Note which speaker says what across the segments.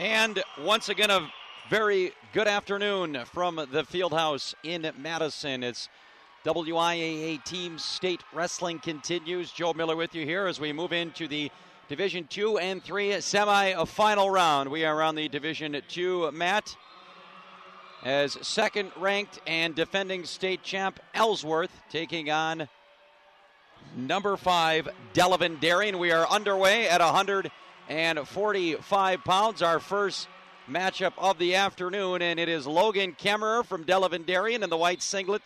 Speaker 1: And once again, a very good afternoon from the Fieldhouse in Madison. It's WIAA Team State Wrestling continues. Joe Miller with you here as we move into the Division 2 and 3 semi-final round. We are on the Division 2 mat as second-ranked and defending state champ Ellsworth taking on number 5 Delavan-Darien. We are underway at 145 pounds. Our first matchup of the afternoon, and it is Logan Kemmerer from Delavan-Darien in the white singlet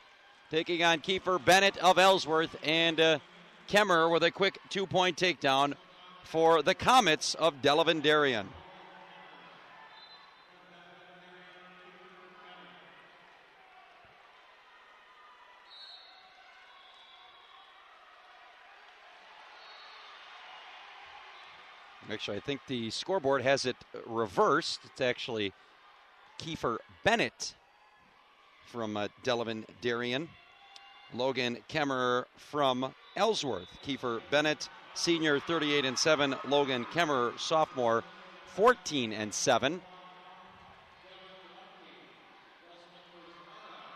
Speaker 1: taking on Kiefer Bennett of Ellsworth, and Kemmerer with a quick 2-point takedown for the Comets of Delavan-Darien. Actually, I think the scoreboard has it reversed. It's actually Kiefer Bennett from Delavan-Darien. Logan Kemmerer from Ellsworth. Kiefer Bennett, senior, 38-7. Logan Kemmerer, sophomore, 14-7.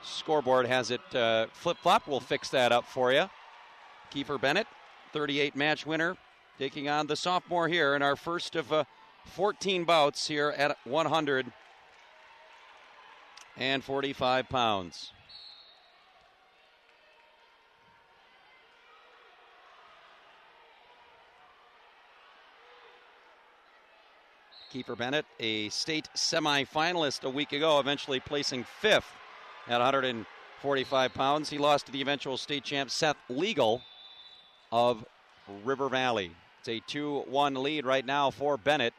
Speaker 1: Scoreboard has it flip-flop. We'll fix that up for you. Kiefer Bennett, 38 match winner, taking on the sophomore here in our first of 14 bouts here at 145 pounds. Kiefer Bennett, a state semifinalist a week ago, eventually placing 5th at 145 pounds. He lost to the eventual state champ Seth Legal of River Valley. It's a 2-1 lead right now for Bennett.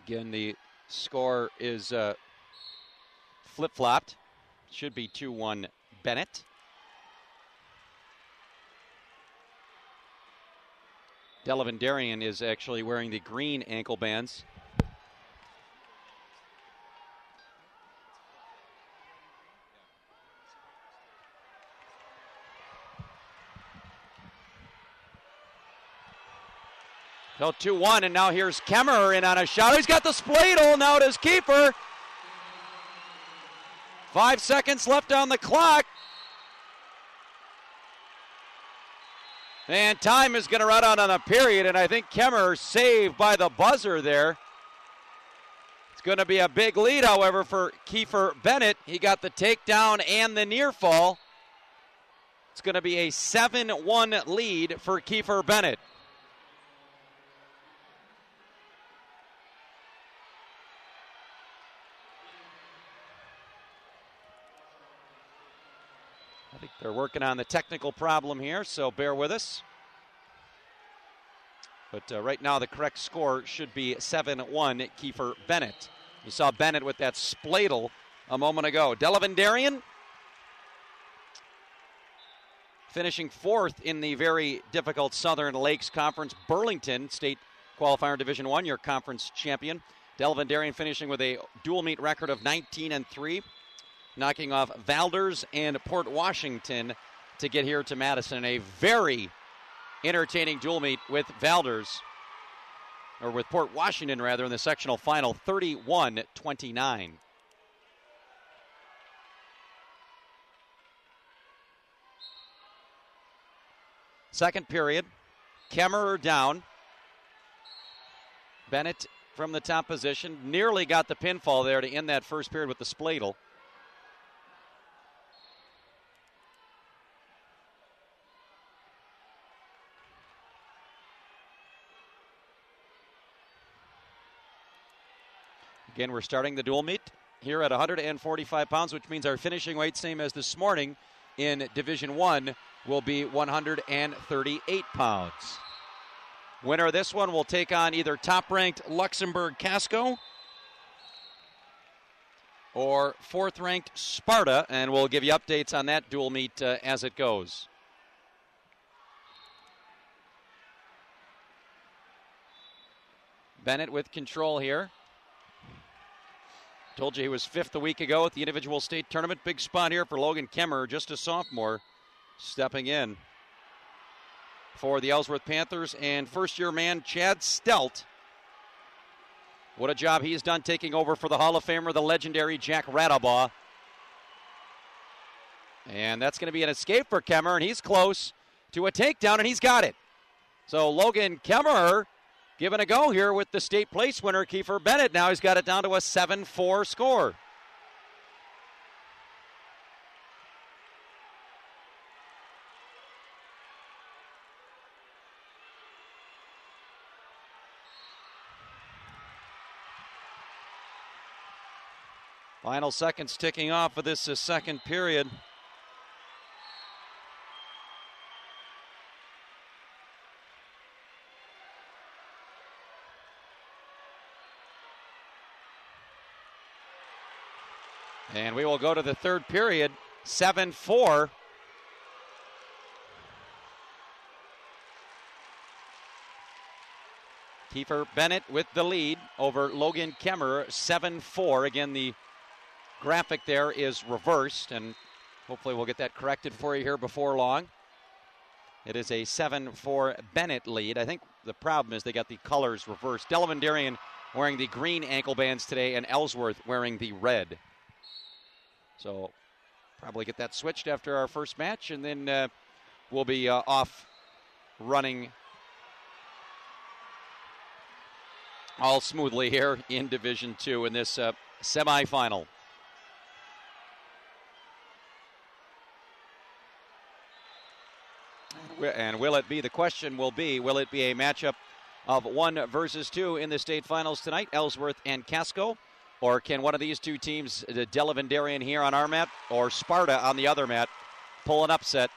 Speaker 1: Again, the score is flip-flopped. Should be 2-1 Bennett. Delavan-Darien is actually wearing the green ankle bands. So 2-1, and now here's Kemmerer in on a shot. He's got the spladle. Now it is Kiefer. 5 seconds left on the clock. And time is going to run out on a period, and I think Kemmerer saved by the buzzer there. It's going to be a big lead, however, for Kiefer Bennett. He got the takedown and the near fall. It's going to be a 7-1 lead for Kiefer Bennett. I think they're working on the technical problem here, so bear with us. But right now the correct score should be 7-1 Kiefer Bennett. You saw Bennett with that spladle a moment ago. Delavan-Darien finishing 4th in the very difficult Southern Lakes Conference. Burlington, state qualifier Division I, your conference champion. Delavan-Darien finishing with a dual meet record of 19-3. Knocking off Valders and Port Washington to get here to Madison. A very entertaining dual meet with Valders, or with Port Washington rather, in the sectional final, 31-29. Second period, Kemmerer down. Bennett from the top position, nearly got the pinfall there to end that first period with the spladle. Again, we're starting the dual meet here at 145 pounds, which means our finishing weight, same as this morning in Division 1, will be 138 pounds. Winner of this one will take on either top-ranked Luxembourg Casco or 4th-ranked Sparta, and we'll give you updates on that dual meet as it goes. Bennett with control here. Told you he was 5th a week ago at the individual state tournament. Big spot here for Logan Kemmer, just a sophomore, stepping in for the Ellsworth Panthers. And first-year man Chad Stelt. What a job he's done taking over for the Hall of Famer, the legendary Jack Radabaugh. And that's going to be an escape for Kemmer, and he's close to a takedown, and he's got it. So Logan Kemmer giving a go here with the state place winner, Kiefer Bennett. Now he's got it down to a 7-4 score. Final seconds ticking off for this second period. And we will go to the third period, 7-4. Kiefer Bennett with the lead over Logan Kemmer, 7-4. Again, the graphic there is reversed, and hopefully we'll get that corrected for you here before long. It is a 7-4 Bennett lead. I think the problem is they got the colors reversed. Delavan-Darien wearing the green ankle bands today, and Ellsworth wearing the red. So probably get that switched after our first match, and then we'll be off running all smoothly here in Division II in this semifinal. And will it be, the question will be, will it be a matchup of 1 versus 2 in the state finals tonight, Ellsworth and Casco? Or can one of these two teams, the Delavan-Darien here on our mat, or Sparta on the other mat, pull an upset?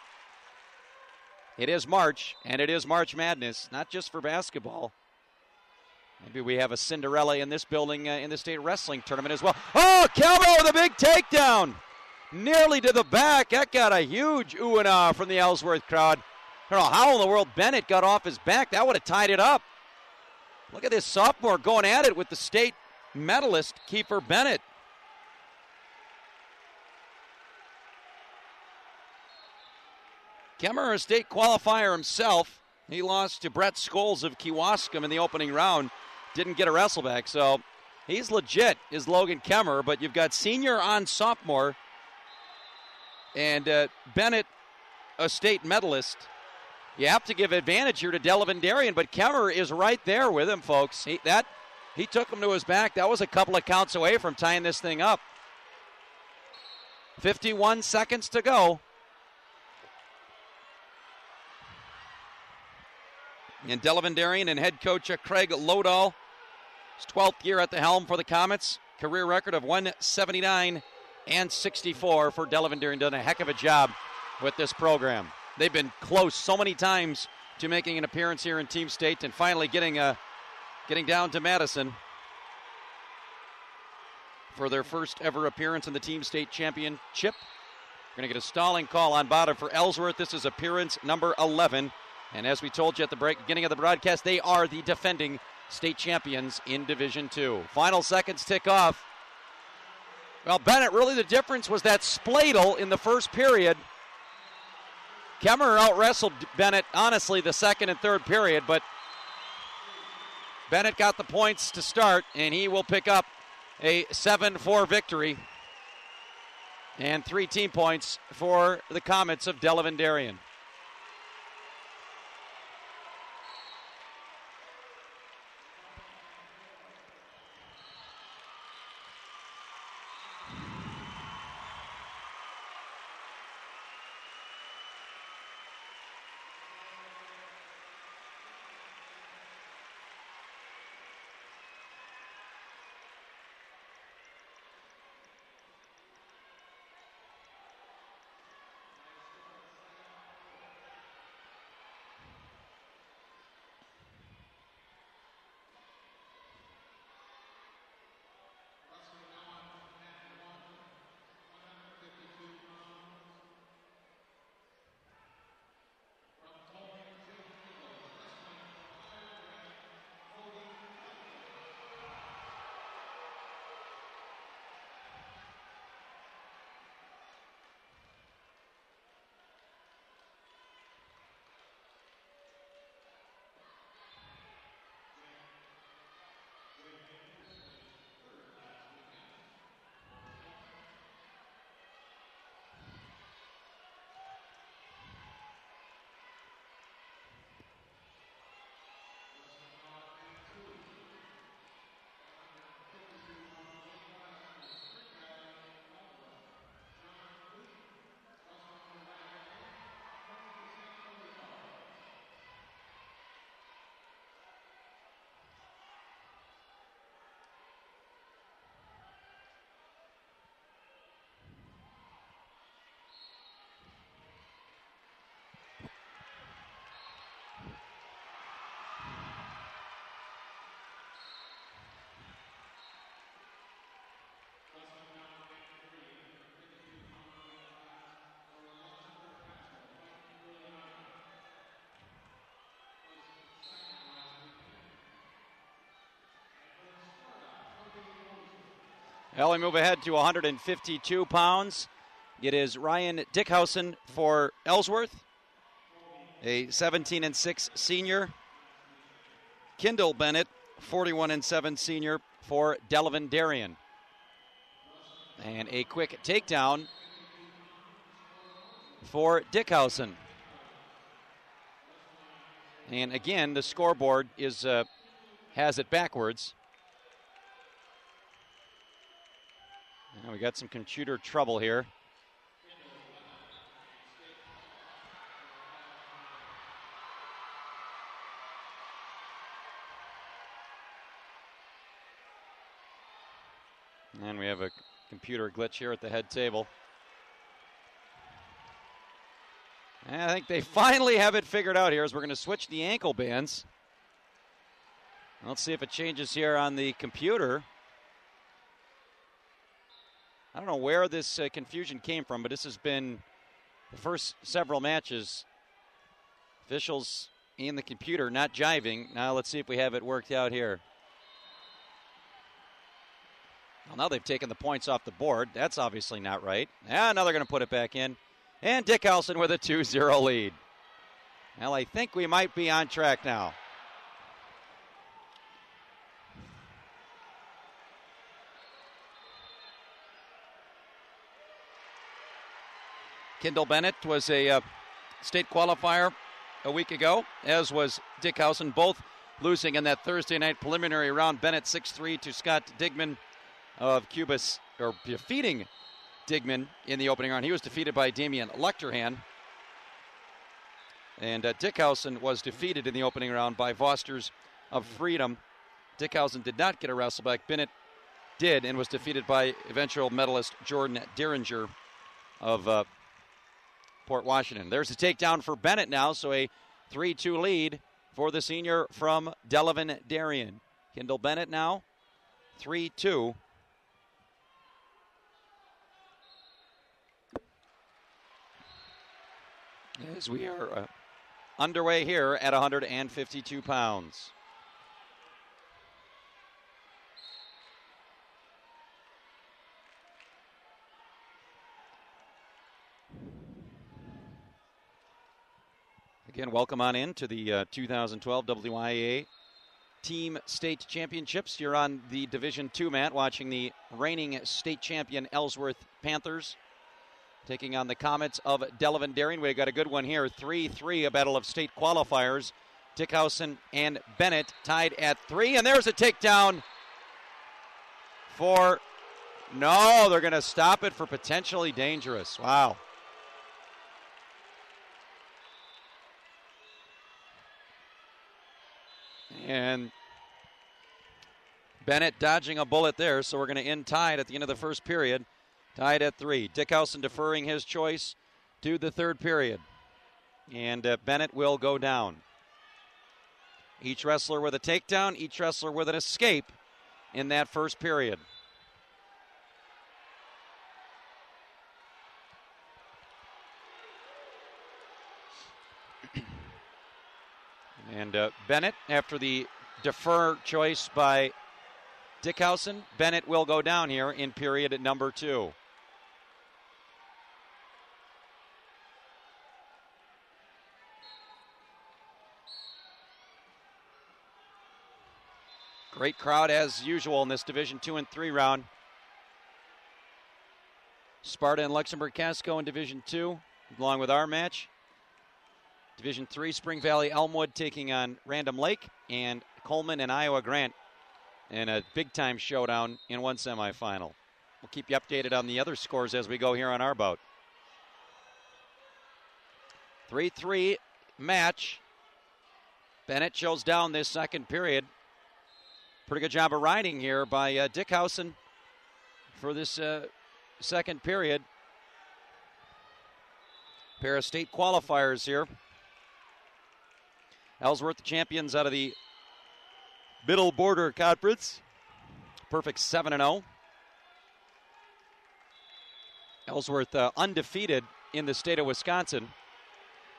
Speaker 1: It is March, and it is March Madness, not just for basketball. Maybe we have a Cinderella in this building in the state wrestling tournament as well. Oh, Calvo with a big takedown. Nearly to the back. That got a huge ooh and ah from the Ellsworth crowd. I don't know how in the world Bennett got off his back. That would have tied it up. Look at this sophomore going at it with the state medalist, Kiefer Bennett. Kemmer, a state qualifier himself. He lost to Brett Scholes of Kewaskum in the opening round. Didn't get a wrestle back, so he's legit, is Logan Kemmer, but you've got senior on sophomore, and Bennett, a state medalist. You have to give advantage here to Delavan-Darien, but Kemmer is right there with him, folks. He took him to his back. That was a couple of counts away from tying this thing up. 51 seconds to go. And Delavan-Darien and head coach Craig Lodahl, his 12th year at the helm for the Comets. Career record of 179 and 64 for Delavan-Darien. Done a heck of a job with this program. They've been close so many times to making an appearance here in Team State and finally getting down to Madison for their first ever appearance in the Team State Championship. We're going to get a stalling call on bottom for Ellsworth. This is appearance number 11. And as we told you at the beginning of the broadcast, they are the defending state champions in Division II. Final seconds tick off. Well, Bennett, really the difference was that spladle in the first period. Kemmer out-wrestled Bennett, honestly, the second and third period, but Bennett got the points to start, and he will pick up a 7-4 victory and 3 team points for the Comets of Delavan-Darien. Well, we move ahead to 152 pounds. It is Ryan Dickhausen for Ellsworth, a 17-6 senior. Kendall Bennett, 41-7 senior for Delavan-Darien. And a quick takedown for Dickhausen. And again, the scoreboard is has it backwards. And we got some computer trouble here. And we have a computer glitch here at the head table. And I think they finally have it figured out here as we're going to switch the ankle bands. Let's see if it changes here on the computer. I don't know where this confusion came from, but this has been the first several matches. Officials and the computer not jiving. Now let's see if we have it worked out here. Well, now they've taken the points off the board. That's obviously not right. And now they're going to put it back in. And Dickhausen with a 2-0 lead. Well, I think we might be on track now. Kendall Bennett was a state qualifier a week ago, as was Dickhausen, both losing in that Thursday night preliminary round. Bennett 6-3 to Scott Digman of Cubas, or defeating Digman in the opening round. He was defeated by Damian Lechterhan. And Dickhausen was defeated in the opening round by Vosters of Freedom. Dickhausen did not get a wrestleback. Bennett did and was defeated by eventual medalist Jordan Derringer of Port Washington. There's a takedown for Bennett now, so a 3-2 lead for the senior from Delavan-Darien. Kendall Bennett now, 3-2. As we are underway here at 152 pounds. Again, welcome on in to the 2012 WIAA Team State Championships. You're on the Division II mat watching the reigning state champion Ellsworth Panthers taking on the Comets of Delavan-Darien. We got a good one here, 3-3, a battle of state qualifiers. Dickhausen and Bennett tied at 3, and there's a takedown for, no, they're going to stop it for potentially dangerous. Wow. And Bennett dodging a bullet there, so we're going to end tied at the end of the first period. Tied at 3. Dickhausen deferring his choice to the third period. And Bennett will go down. Each wrestler with a takedown, each wrestler with an escape in that first period. And Bennett, after the defer choice by Dickhausen, Bennett will go down here in period at number 2. Great crowd as usual in this Division 2 and 3 round. Sparta and Luxembourg Casco in Division 2, along with our match. Division 3, Spring Valley Elmwood taking on Random Lake, and Coleman and Iowa Grant in a big-time showdown in one semifinal. We'll keep you updated on the other scores as we go here on our bout. 3-3 match. Bennett shows down this second period. Pretty good job of riding here by Dickhausen for this second period. Pair of state qualifiers here. Ellsworth, the champions out of the Middle Border Conference. Perfect 7-0. Ellsworth undefeated in the state of Wisconsin.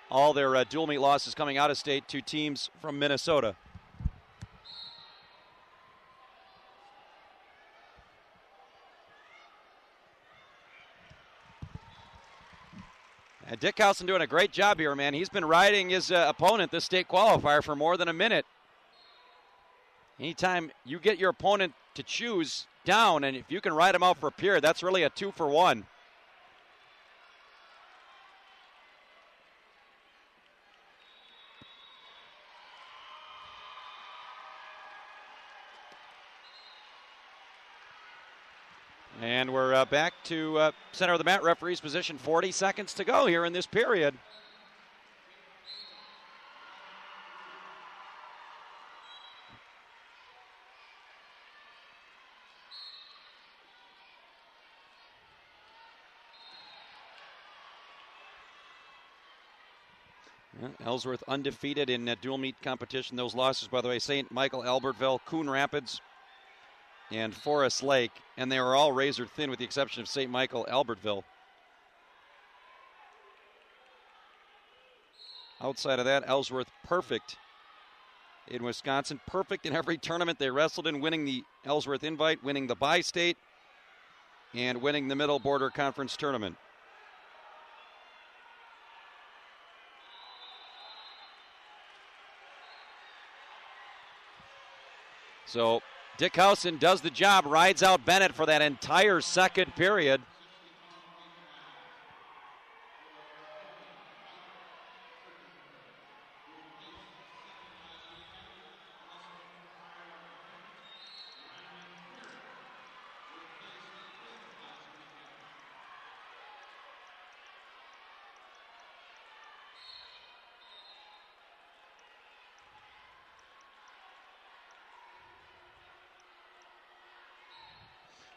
Speaker 1: All their dual meet losses coming out of state to teams from Minnesota. And Dickhausen doing a great job here, man. He's been riding his opponent, this state qualifier, for more than a minute. Anytime you get your opponent to choose down, and if you can ride him out for a period, that's really a 2-for-1. And we're back to center of the mat, referee's position. 40 seconds to go here in this period. Ellsworth undefeated in dual meet competition. Those losses, by the way, St. Michael, Albertville, Coon Rapids, and Forest Lake. And they were all razor thin with the exception of St. Michael, Albertville. Outside of that, Ellsworth perfect in Wisconsin. Perfect in every tournament they wrestled in, winning the Ellsworth Invite, winning the Bi-State, and winning the Middle Border Conference Tournament. So Dickhausen does the job, rides out Bennett for that entire second period.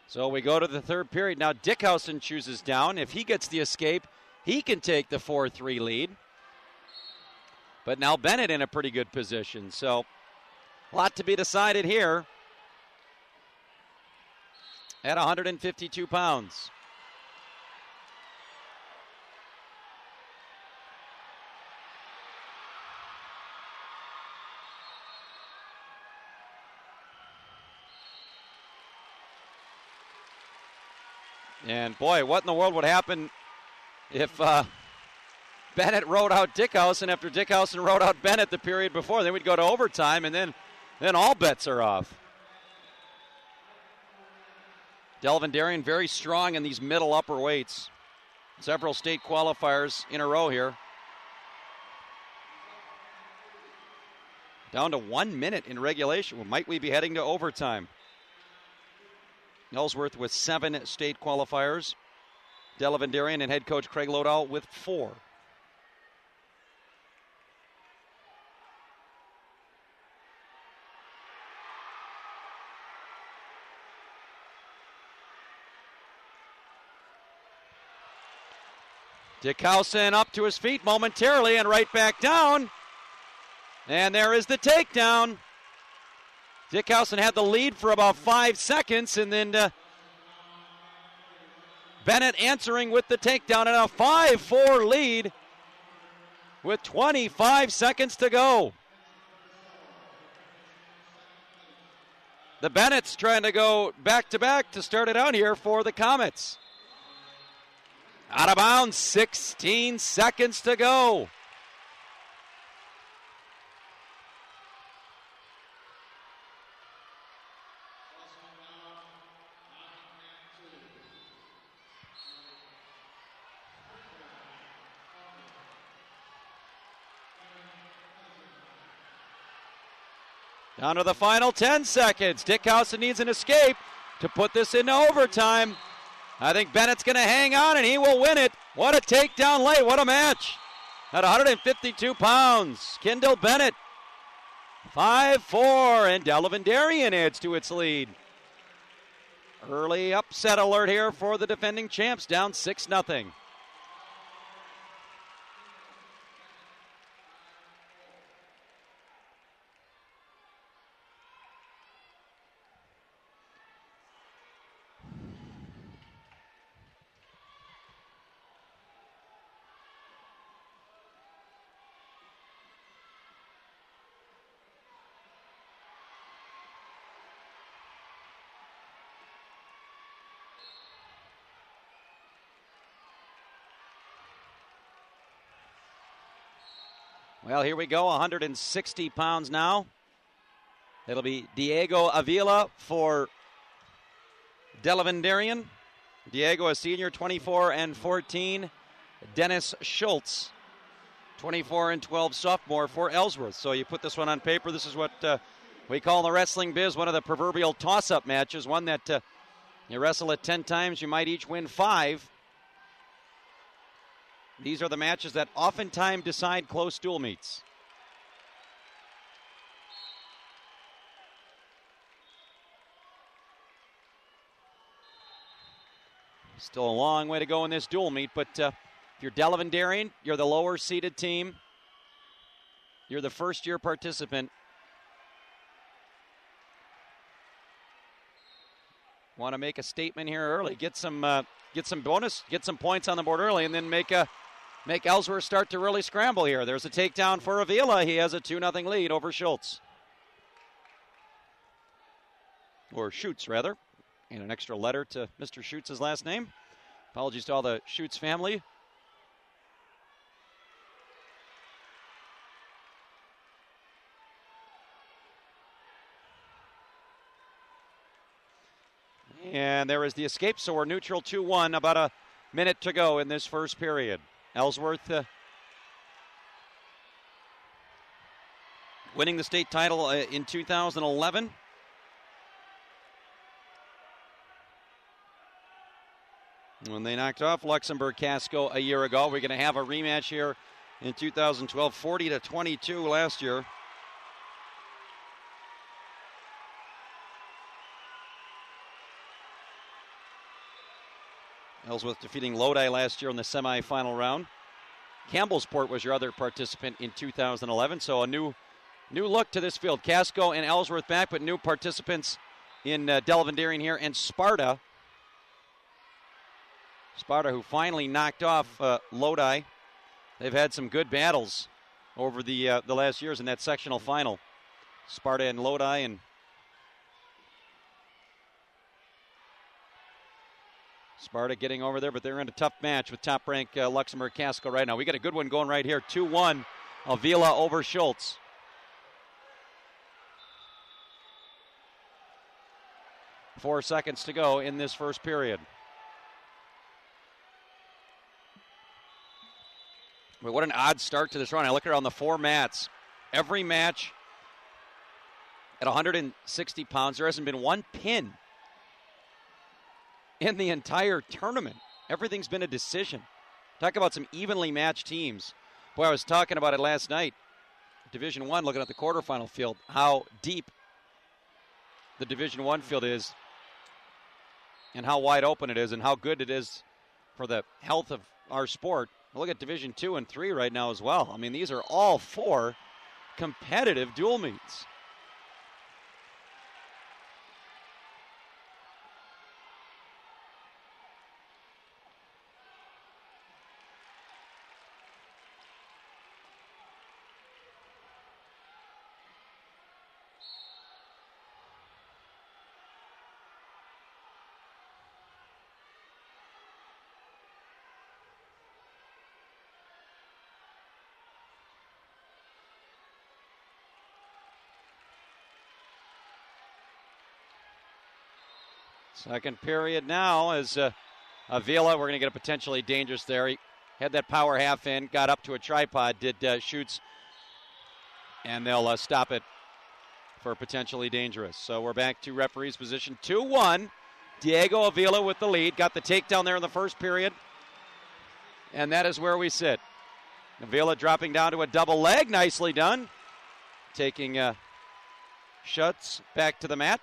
Speaker 1: So we go to the third period. Now Dickhausen chooses down. If he gets the escape, he can take the 4-3 lead. But now Bennett in a pretty good position. So a lot to be decided here at 152 pounds. And boy, what in the world would happen if Bennett rode out Dickhausen after Dickhausen rode out Bennett the period before? Then we'd go to overtime, and then all bets are off. Delavan-Darien very strong in these middle upper weights. Several state qualifiers in a row here. Down to 1 minute in regulation. Well, might we be heading to overtime? Ellsworth with 7 state qualifiers. Delavan-Darien and head coach Craig Lodahl with 4. Dickhausen up to his feet momentarily and right back down. And there is the takedown. Dickhausen had the lead for about 5 seconds, and then Bennett answering with the takedown and a 5-4 lead with 25 seconds to go. The Bennetts trying to go back-to-back to start it out here for the Comets. Out of bounds, 16 seconds to go. Down to the final 10 seconds. Dickhausen needs an escape to put this into overtime. I think Bennett's going to hang on, and he will win it. What a takedown late. What a match. At 152 pounds, Kendall Bennett. 5-4, and Delavan-Darien adds to its lead. Early upset alert here for the defending champs, down 6-0. Well, here we go, 160 pounds now. It'll be Diego Avila for Delavan-Darien. Diego, a senior, 24 and 14. Dennis Schultz, 24 and 12, sophomore for Ellsworth. So you put this one on paper. This is what we call in the wrestling biz one of the proverbial toss-up matches, one that you wrestle it 10 times, you might each win 5. These are the matches that oftentimes decide close dual meets. Still a long way to go in this dual meet, but if you're Delavan-Darien, you're the lower seeded team. You're the first-year participant. Want to make a statement here early, get some bonus, get some points on the board early, and then make Ellsworth start to really scramble here. There's a takedown for Avila. He has a 2-0 lead over Schultz. Or Schutz, rather. And an extra letter to Mr. Schutz's last name. Apologies to all the Schutz family. And there is the escape, so we're neutral 2-1, about a minute to go in this first period. Ellsworth winning the state title in 2011. When they knocked off Luxembourg Casco a year ago. We're going to have a rematch here in 2012, 40-22 last year. Ellsworth defeating Lodi last year in the semifinal round. Campbellsport was your other participant in 2011, so a new look to this field. Casco and Ellsworth back, but new participants in Delavan-Darien here, and Sparta, who finally knocked off Lodi. They've had some good battles over the last years in that sectional final. Sparta and Lodi, and Sparta getting over there, but they're in a tough match with top-ranked Luxembourg Casco right now. We got a good one going right here. 2-1, Avila over Schultz. Four seconds to go in this first period. But what an odd start to this run. I look around the 4 mats. Every match at 160 pounds, there hasn't been one pin in the entire tournament. Everything's been a decision. Talk about some evenly matched teams. Boy, I was talking about it last night. Division I, looking at the quarterfinal field, how deep the Division I field is and how wide open it is and how good it is for the health of our sport. Look at Division II and III right now as well. I mean, these are all 4 competitive dual meets. Second period now as Avila, we're going to get a potentially dangerous there. He had that power half in, got up to a tripod, did Schutz, and they'll stop it for potentially dangerous. So we're back to referee's position. 2-1, Diego Avila with the lead. Got the takedown there in the first period, and that is where we sit. Avila dropping down to a double leg, nicely done. Taking Schutz back to the mat.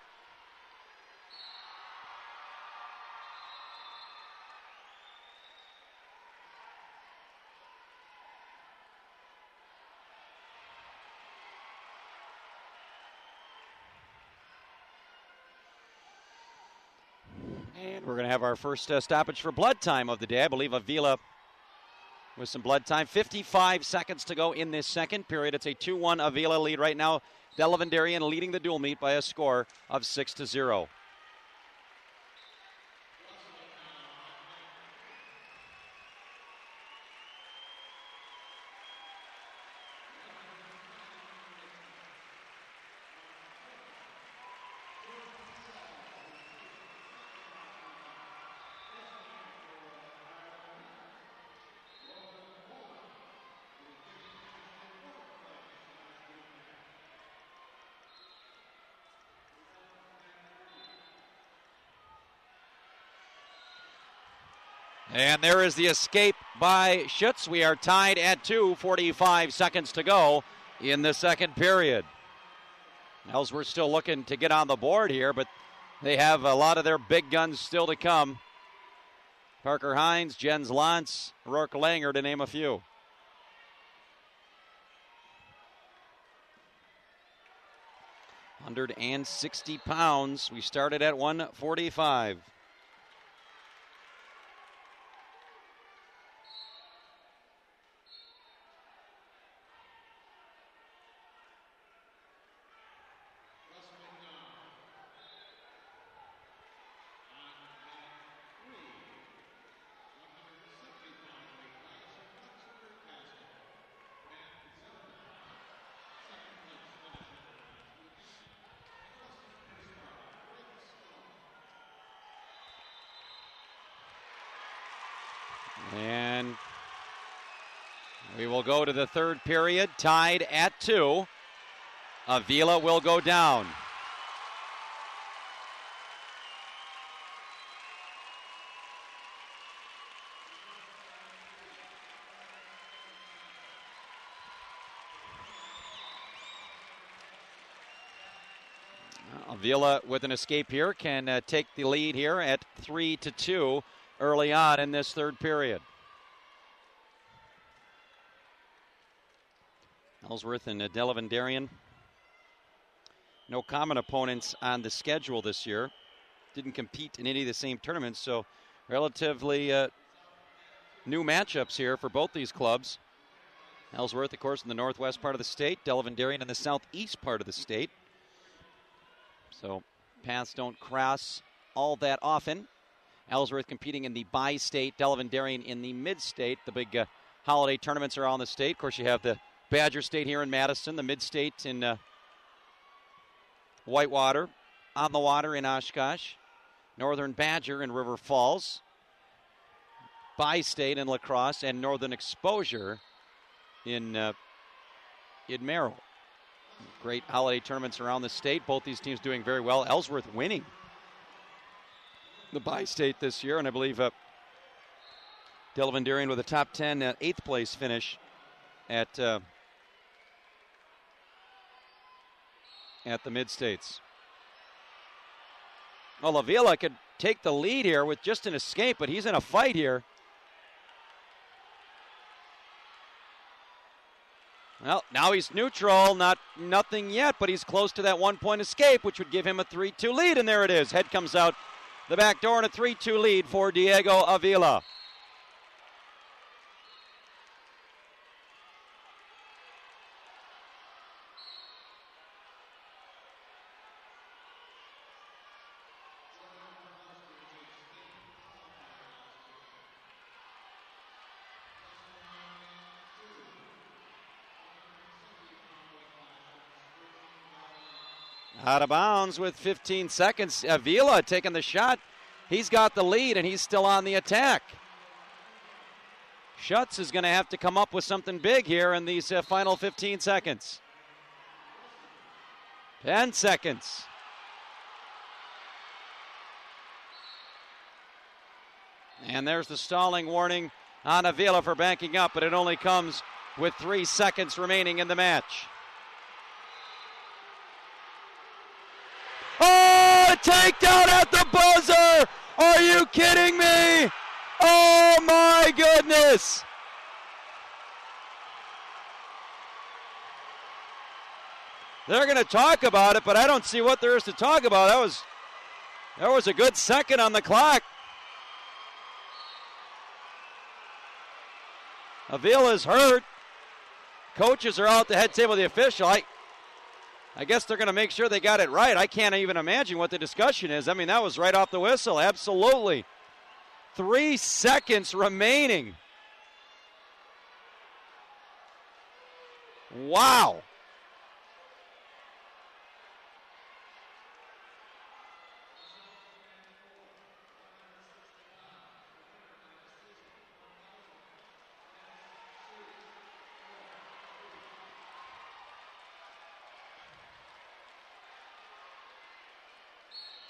Speaker 1: And we're going to have our first stoppage for blood time of the day. I believe Avila with some blood time. 55 seconds to go in this second period. It's a 2-1 Avila lead right now. Delavan-Darien leading the dual meet by a score of 6-0. And there is the escape by Schutz. We are tied at 2:45 seconds to go in the second period. Ellsworth still looking to get on the board here, but they have a lot of their big guns still to come. Parker Hines, Jens Lantz, Rourke Langer, to name a few. £160. We started at 145. And we will go to the third period, tied at 2. Avila will go down. Avila with an escape here can take the lead here at 3-2 early on in this third period. Ellsworth and Delavan-Darien. No common opponents on the schedule this year. Didn't compete in any of the same tournaments, so relatively new matchups here for both these clubs. Ellsworth, of course, in the northwest part of the state. Delavan-Darien in the southeast part of the state. So paths don't cross all that often. Ellsworth competing in the bi-state, Delavan-Darien in the mid-state. The big holiday tournaments are all in the state. Of course, you have the Badger State here in Madison, the mid-state in Whitewater, on the water in Oshkosh, Northern Badger in River Falls, bi-state in La Crosse, and Northern Exposure in Merrill. Great holiday tournaments around the state. Both these teams doing very well. Ellsworth winning the bi-state this year, and I believe Delavan-Darien with a top 10 8th place finish at the mid-states. Well, Avila could take the lead here with just an escape, but he's in a fight here. Well, now he's neutral, nothing yet, but he's close to that 1-point escape, which would give him a 3-2 lead, and there it is. Head comes out the back door and a 3-2 lead for Diego Avila. Out of bounds with 15 seconds. Avila taking the shot. He's got the lead, and he's still on the attack. Schutz is going to have to come up with something big here in these final 15 seconds. 10 seconds. And there's the stalling warning on Avila for backing up, but it only comes with 3 seconds remaining in the match. Oh, a takedown at the buzzer! Are you kidding me? Oh my goodness! They're going to talk about it, but I don't see what there is to talk about. That was a good second on the clock. Avila's hurt. Coaches are out the head table of the official. I guess they're going to make sure they got it right. I can't even imagine what the discussion is. I mean, that was right off the whistle. Absolutely. 3 seconds remaining. Wow.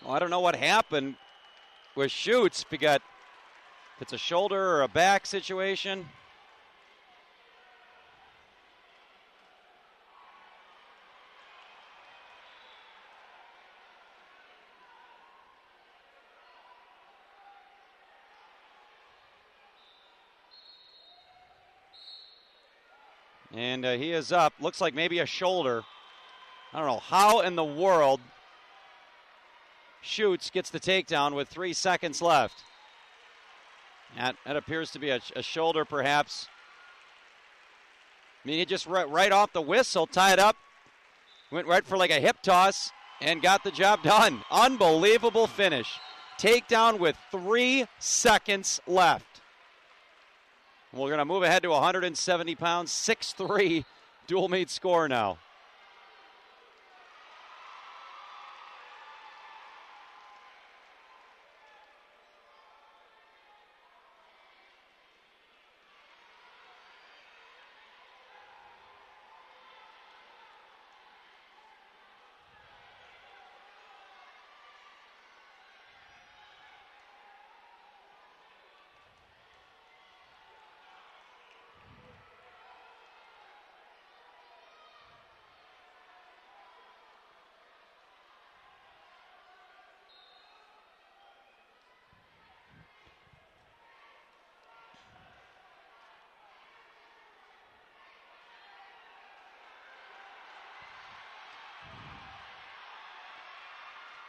Speaker 1: Well, I don't know what happened with Schutz. We got If it's a shoulder or a back situation. And he is up. Looks like maybe a shoulder. I don't know how in the world Schutz gets the takedown with 3 seconds left. That appears to be a shoulder, perhaps. I mean, he just right off the whistle, tied up, went right for like a hip toss, and got the job done. Unbelievable finish. Takedown with 3 seconds left. We're going to move ahead to 170 pounds, 6'3", dual meet score now.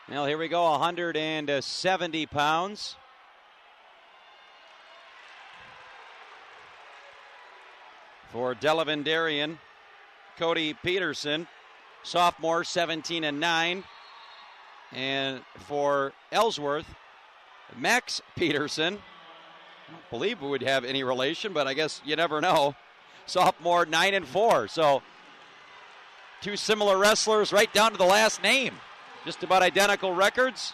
Speaker 1: Well, here we go, 170 pounds. For Delavan-Darien, Cody Peterson, sophomore, 17-9. And for Ellsworth, Max Peterson, I don't believe we would have any relation, but I guess you never know. Sophomore, 9-4. So 2 similar wrestlers right down to the last name. Just about identical records.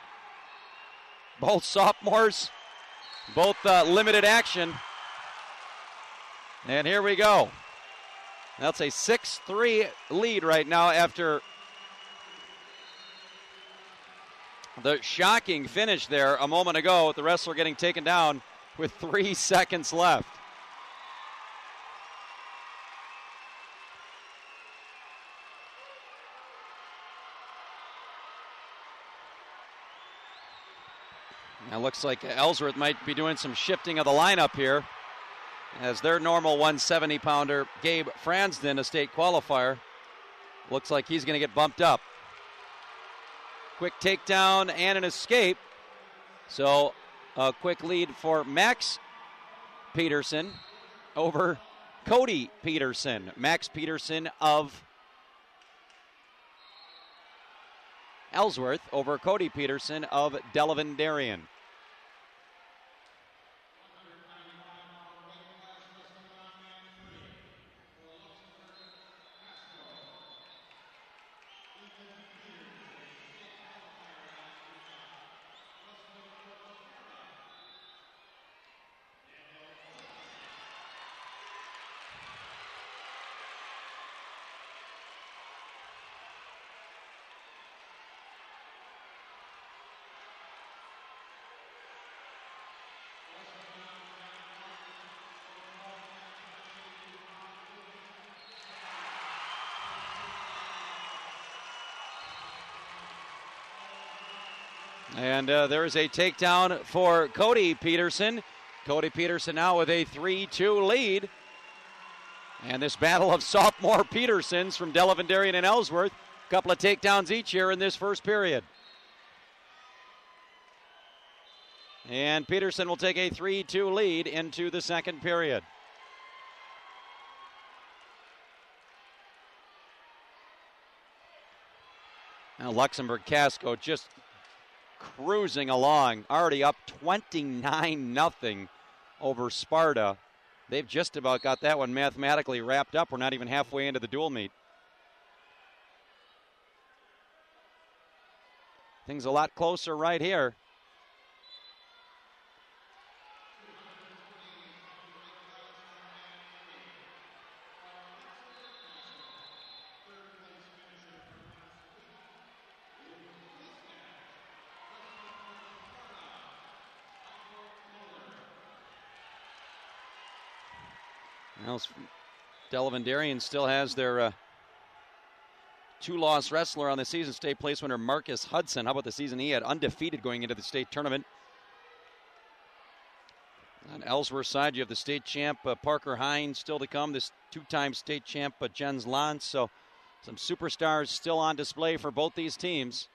Speaker 1: Both sophomores, both limited action. And here we go. That's a 6-3 lead right now after the shocking finish there a moment ago with the wrestler getting taken down with 3 seconds left. Now looks like Ellsworth might be doing some shifting of the lineup here, as their normal 170-pounder, Gabe Fransden, a state qualifier, looks like he's going to get bumped up. Quick takedown and an escape. So a quick lead for Max Peterson over Cody Peterson. Max Peterson of Ellsworth over Cody Peterson of Delavan-Darien. And there is a takedown for Cody Peterson. Cody Peterson now with a 3-2 lead. And this battle of sophomore Petersons from Delavan-Darien and Ellsworth. A couple of takedowns each here in this first period. And Peterson will take a 3-2 lead into the second period. Now Luxembourg Casco just cruising along, already up 29-0 over Sparta. They've just about got that one mathematically wrapped up. We're not even halfway into the dual meet. Things a lot closer right here. Well, Delavan-Darien still has their two-loss wrestler on the season, state place winner Marcus Hudson. How about the season he had? Undefeated going into the state tournament. On Ellsworth side, you have the state champ Parker Hines still to come. This two-time state champ Jens Lantz. So some superstars still on display for both these teams.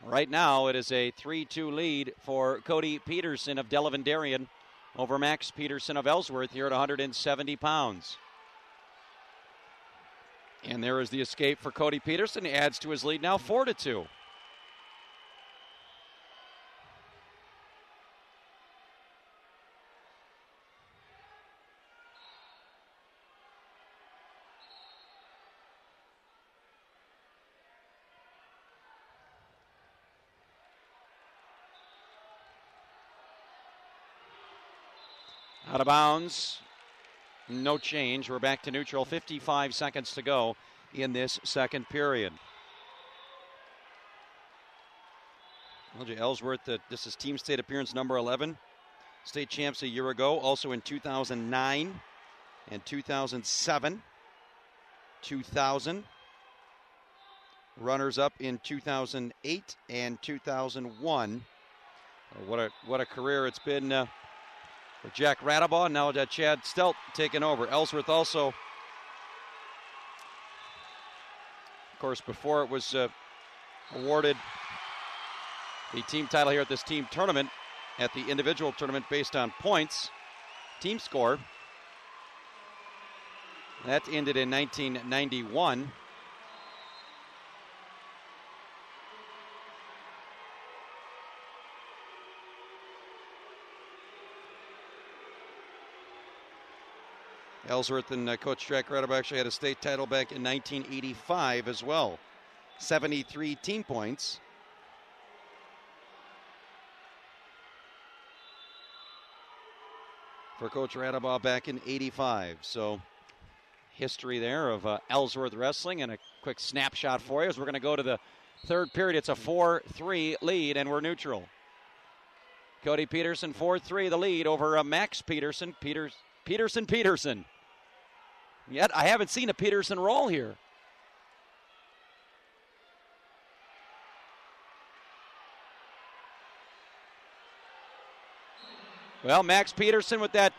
Speaker 1: Right now, it is a 3-2 lead for Cody Peterson of Delavan-Darien over Max Peterson of Ellsworth here at 170 pounds. And there is the escape for Cody Peterson. He adds to his lead now 4-2. Out of bounds. No change. We're back to neutral. 55 seconds to go in this second period. Ellsworth, this is team state appearance number 11. State champs a year ago, also in 2009 and 2007. 2000. Runners up in 2008 and 2001. What a career it's been for Jack Radabaugh, and now Chad Stelt taking over. Ellsworth also, of course, before it was awarded the team title here at this team tournament, at the individual tournament based on points, team score. That ended in 1991. Ellsworth and Coach Jack Radabaugh actually had a state title back in 1985 as well. 73 team points. For Coach Radabaugh back in 85. So history there of Ellsworth wrestling, and a quick snapshot for you as we're going to go to the third period. It's a 4-3 lead, and we're neutral. Cody Peterson, 4-3 the lead over Max Peterson. Peterson. Yet I haven't seen a Peterson roll here. Well, Max Peterson with that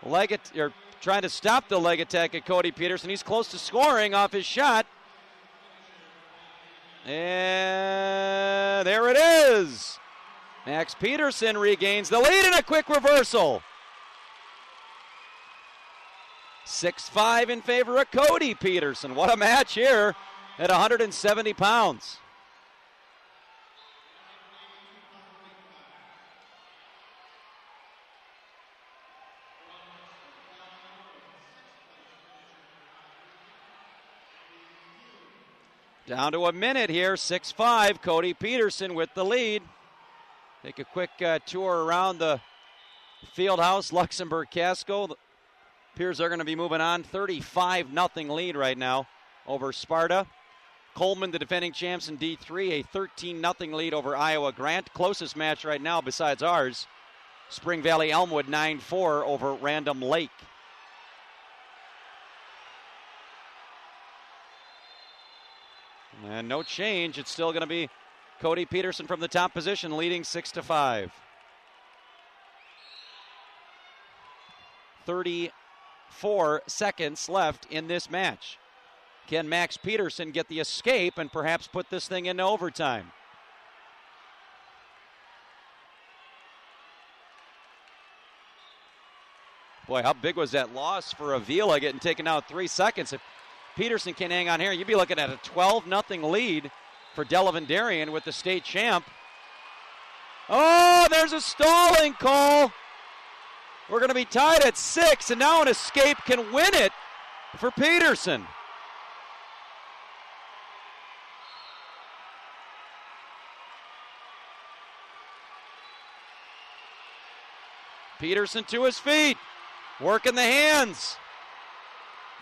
Speaker 1: leg, you're trying to stop the leg attack at Cody Peterson. He's close to scoring off his shot. And there it is. Max Peterson regains the lead in a quick reversal. 6-5 in favor of Cody Peterson. What a match here at 170 pounds. Down to a minute here, 6-5. Cody Peterson with the lead. Take a quick tour around the field house. Luxembourg Casco. Appears they're going to be moving on. 35-0 lead right now over Sparta. Coleman, the defending champs in D3, a 13-0 lead over Iowa Grant. Closest match right now besides ours, Spring Valley Elmwood 9-4 over Random Lake. And no change. It's still going to be Cody Peterson from the top position, leading 6-5. 34 seconds left in this match. Can Max Peterson get the escape and perhaps put this thing into overtime? Boy, how big was that loss for Avila getting taken out 3 seconds? If Peterson can hang on here, you'd be looking at a 12-0 lead for Delavan-Darien with the state champ. Oh, there's a stalling call. We're going to be tied at 6, and now an escape can win it for Peterson. Peterson to his feet, working the hands.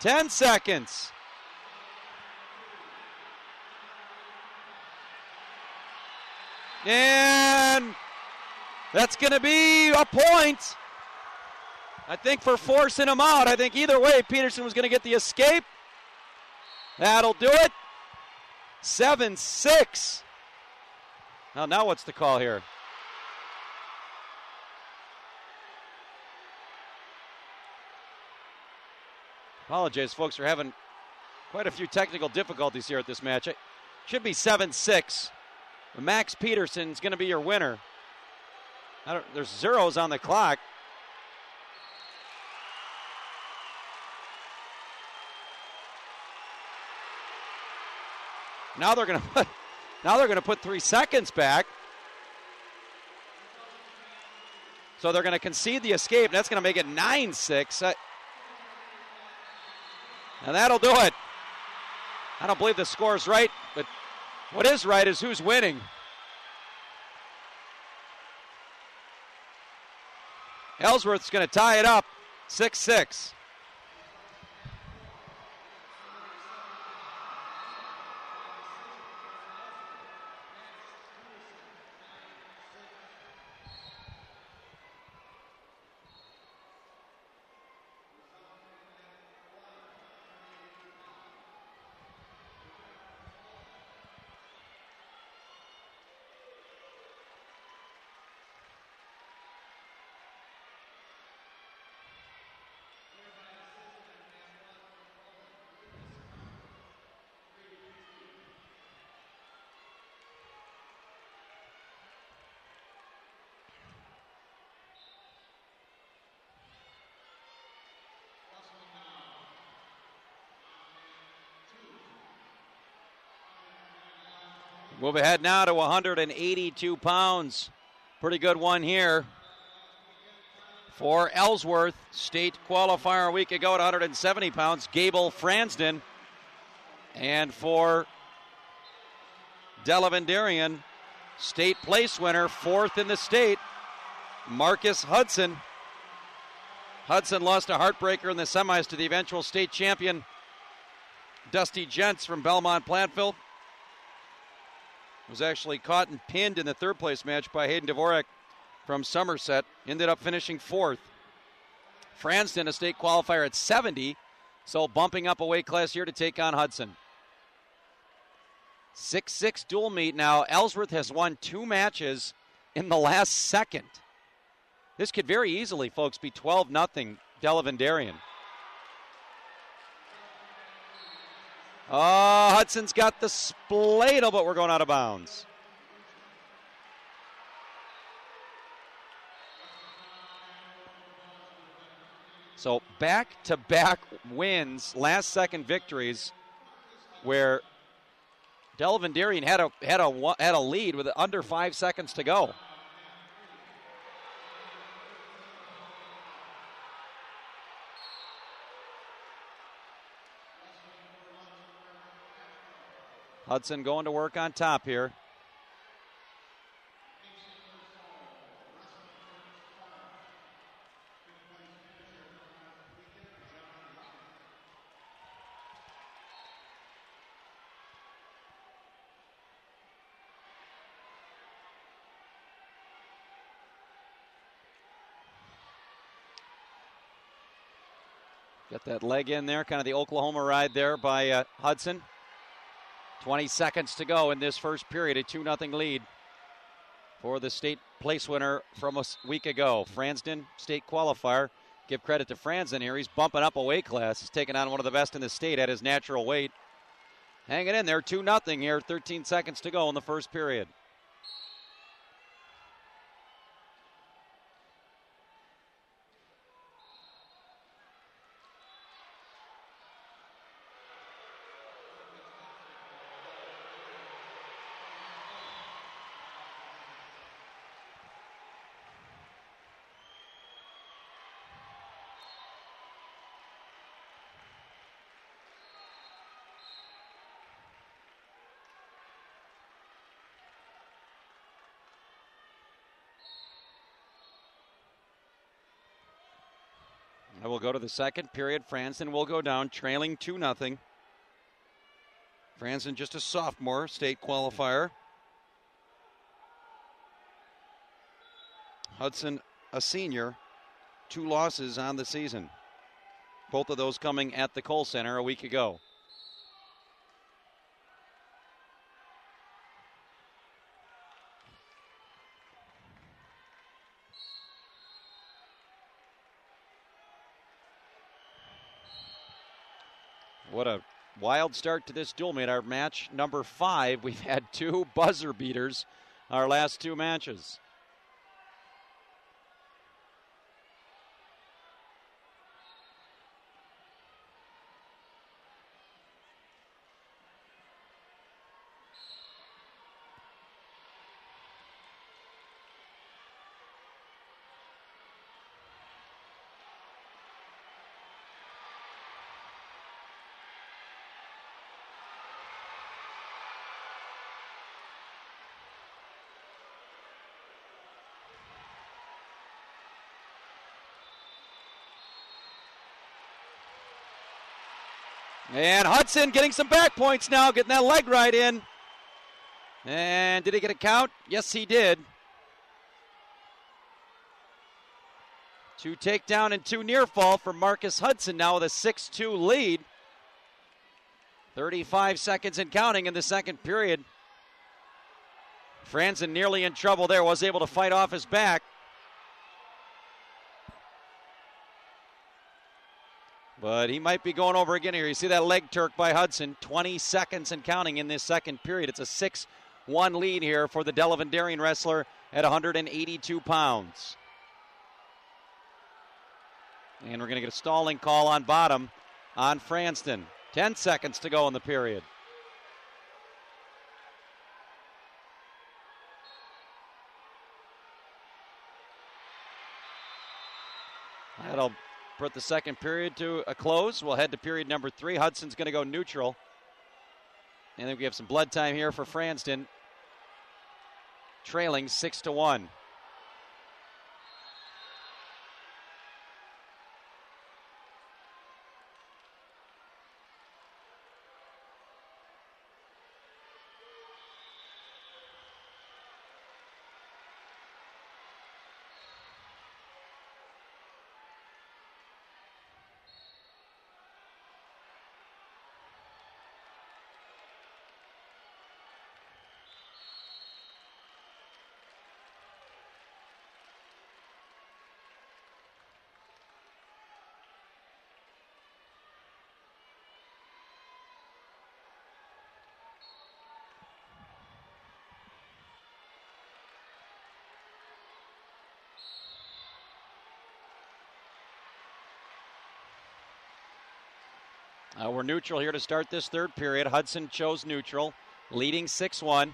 Speaker 1: 10 seconds. And that's going to be a point. I think for forcing him out. I think either way, Peterson was going to get the escape. That'll do it. 7-6. Now what's the call here? Apologize, folks, for having quite a few technical difficulties here at this match. It should be 7-6. Max Peterson's going to be your winner. There's zeros on the clock. Now they're going to put 3 seconds back. So they're going to concede the escape. And that's going to make it 9-6. And that'll do it. I don't believe the score's right, but what is right is who's winning. Ellsworth's going to tie it up, 6-6. Move ahead now to 182 pounds. Pretty good one here for Ellsworth. State qualifier a week ago at 170 pounds, Gable Fransden. And for Delavan-Darien, state place winner, 4th in the state, Marcus Hudson. Hudson lost a heartbreaker in the semis to the eventual state champion, Dusty Gents from Belmont-Platteville. Was actually caught and pinned in the 3rd place match by Hayden Dvorak from Somerset. Ended up finishing 4th. Fransden, a state qualifier at 70, so bumping up a weight class here to take on Hudson. 6-6 dual meet now. Ellsworth has won 2 matches in the last second. This could very easily, folks, be 12-0 Delavan-Darien. Oh, Hudson's got the spladle, but we're going out of bounds. So back-to-back wins, last-second victories, where Delavan-Darien had a lead with under 5 seconds to go. Hudson going to work on top here. Got that leg in there, kind of the Oklahoma ride there by Hudson. 20 seconds to go in this first period, a 2-0 lead for the state place winner from a week ago. Fransden, state qualifier. Give credit to Fransden here. He's bumping up a weight class. He's taking on one of the best in the state at his natural weight. Hanging in there, 2-0 here, 13 seconds to go in the first period. I will go to the second period. Fransden will go down, trailing 2-0. Fransden just a sophomore, state qualifier. Hudson a senior, 2 losses on the season. Both of those coming at the Kohl Center a week ago. What a wild start to this dual meet. Our match number 5. We've had 2 buzzer beaters our last 2 matches. And Hudson getting some back points now, getting that leg right in. And did he get a count? Yes, he did. 2 takedown and 2 near fall for Marcus Hudson now with a 6-2 lead. 35 seconds and counting in the second period. Franzen nearly in trouble there, was able to fight off his back. But he might be going over again here. You see that leg Turk by Hudson. 20 seconds and counting in this second period. It's a 6-1 lead here for the Delavan-Darien wrestler at 182 pounds. And we're going to get a stalling call on bottom on Franzen. 10 seconds to go in the period. That'll put the second period to a close. We'll head to period number 3. Hudson's going to go neutral. And then we have some blood time here for Franzen, trailing 6-1. We're neutral here to start this third period. Hudson chose neutral, leading 6-1.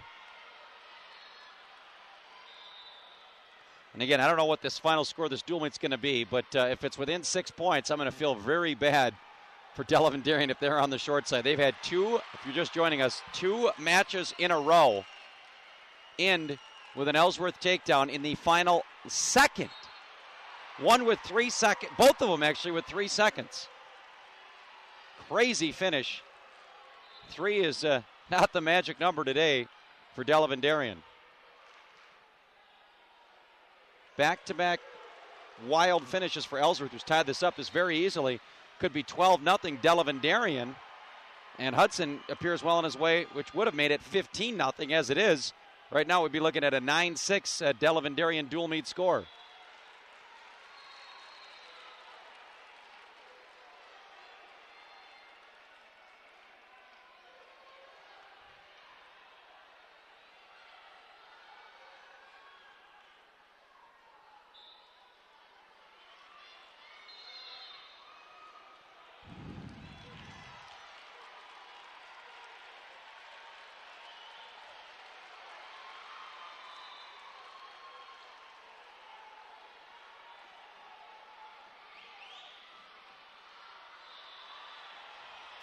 Speaker 1: And again, I don't know what this final score of this duel meet's going to be, but if it's within 6 points, I'm going to feel very bad for Delavan-Darien if they're on the short side. They've had 2, if you're just joining us, 2 matches in a row end with an Ellsworth takedown in the final second. One with 3 seconds, both of them actually with 3 seconds. Crazy finish. 3 is not the magic number today for Delavan-Darien. Back-to-back wild finishes for Ellsworth, who's tied this up this very easily. Could be 12-0 Delavan-Darien. And Hudson appears well on his way, which would have made it 15-0 as it is. Right now we'd be looking at a 9-6 Delavan-Darien dual meet score.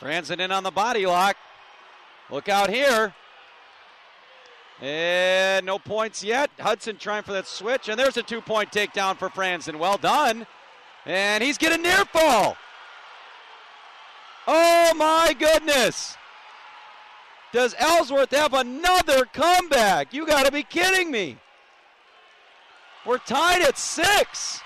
Speaker 1: Franzen in on the body lock. Look out here. And no points yet. Hudson trying for that switch. And there's a 2-point takedown for Franzen. Well done. And he's getting near fall. Oh my goodness. Does Ellsworth have another comeback? You got to be kidding me. We're tied at 6.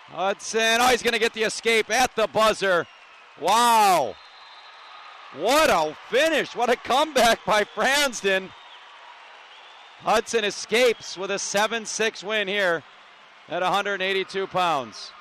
Speaker 1: Hudson, oh, he's going to get the escape at the buzzer. Wow. What a finish. What a comeback by Fransden. Hudson escapes with a 7-6 win here at 182 pounds.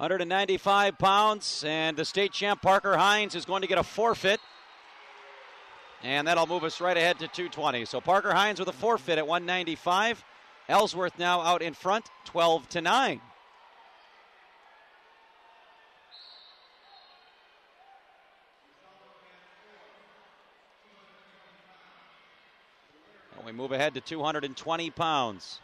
Speaker 1: £195, and the state champ Parker Hines is going to get a forfeit. And that'll move us right ahead to 220. So Parker Hines with a forfeit at 195. Ellsworth now out in front, 12-9. And we move ahead to 220 pounds.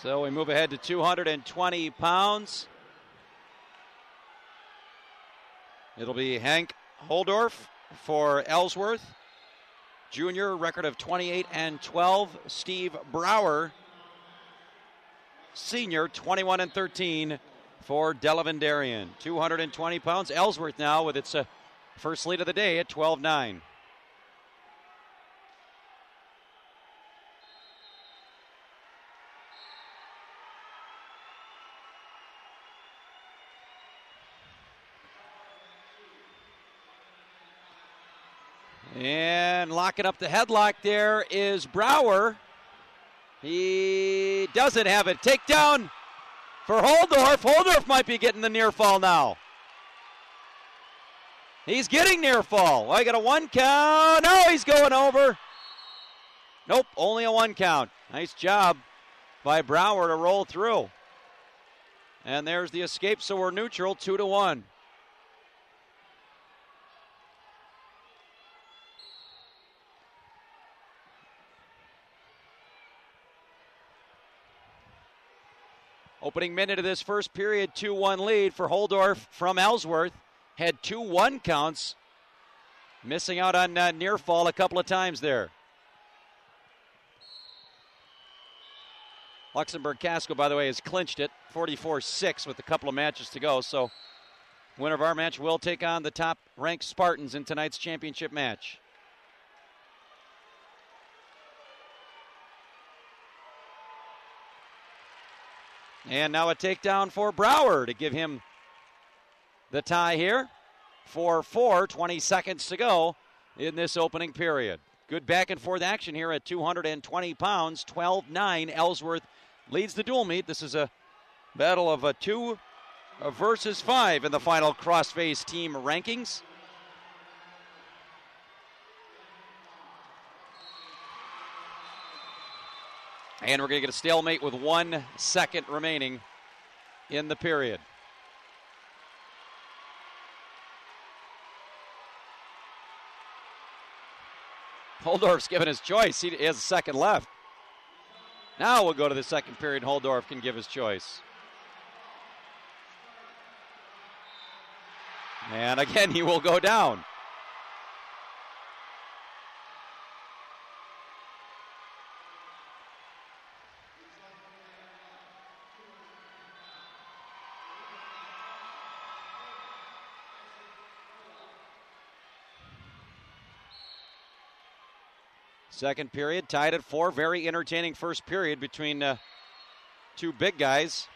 Speaker 1: So we move ahead to 220 pounds. It'll be Hank Holdorf for Ellsworth. Junior, record of 28-12. Steve Brower, senior, 21-13 for Delavan-Darien. 220 pounds. Ellsworth now with its first lead of the day at 12-9. And locking up the headlock there is Brower. He doesn't have it. Takedown for Holdorf. Holdorf might be getting the near fall now. He's getting near fall. Well, I got a 1 count. No, he's going over. Nope, only a 1 count. Nice job by Brower to roll through. And there's the escape, so we're neutral, 2-1. Opening minute of this first period, 2-1 lead for Holdorf from Ellsworth. Had 2 1 counts. Missing out on near fall a couple of times there. Luxembourg-Casco, by the way, has clinched it, 44-6 with a couple of matches to go. So winner of our match will take on the top-ranked Spartans in tonight's championship match. And now a takedown for Brower to give him the tie here. 4-4, 20 seconds to go in this opening period. Good back and forth action here at 220 pounds, 12-9. Ellsworth leads the dual meet. This is a battle of a 2 versus 5 in the final cross-face team rankings. And we're going to get a stalemate with 1 second remaining in the period. Holdorf's given his choice. He has a second left. Now we'll go to the second period. Holdorf can give his choice. And again, he will go down. Second period tied at 4. Very entertaining first period between two big guys.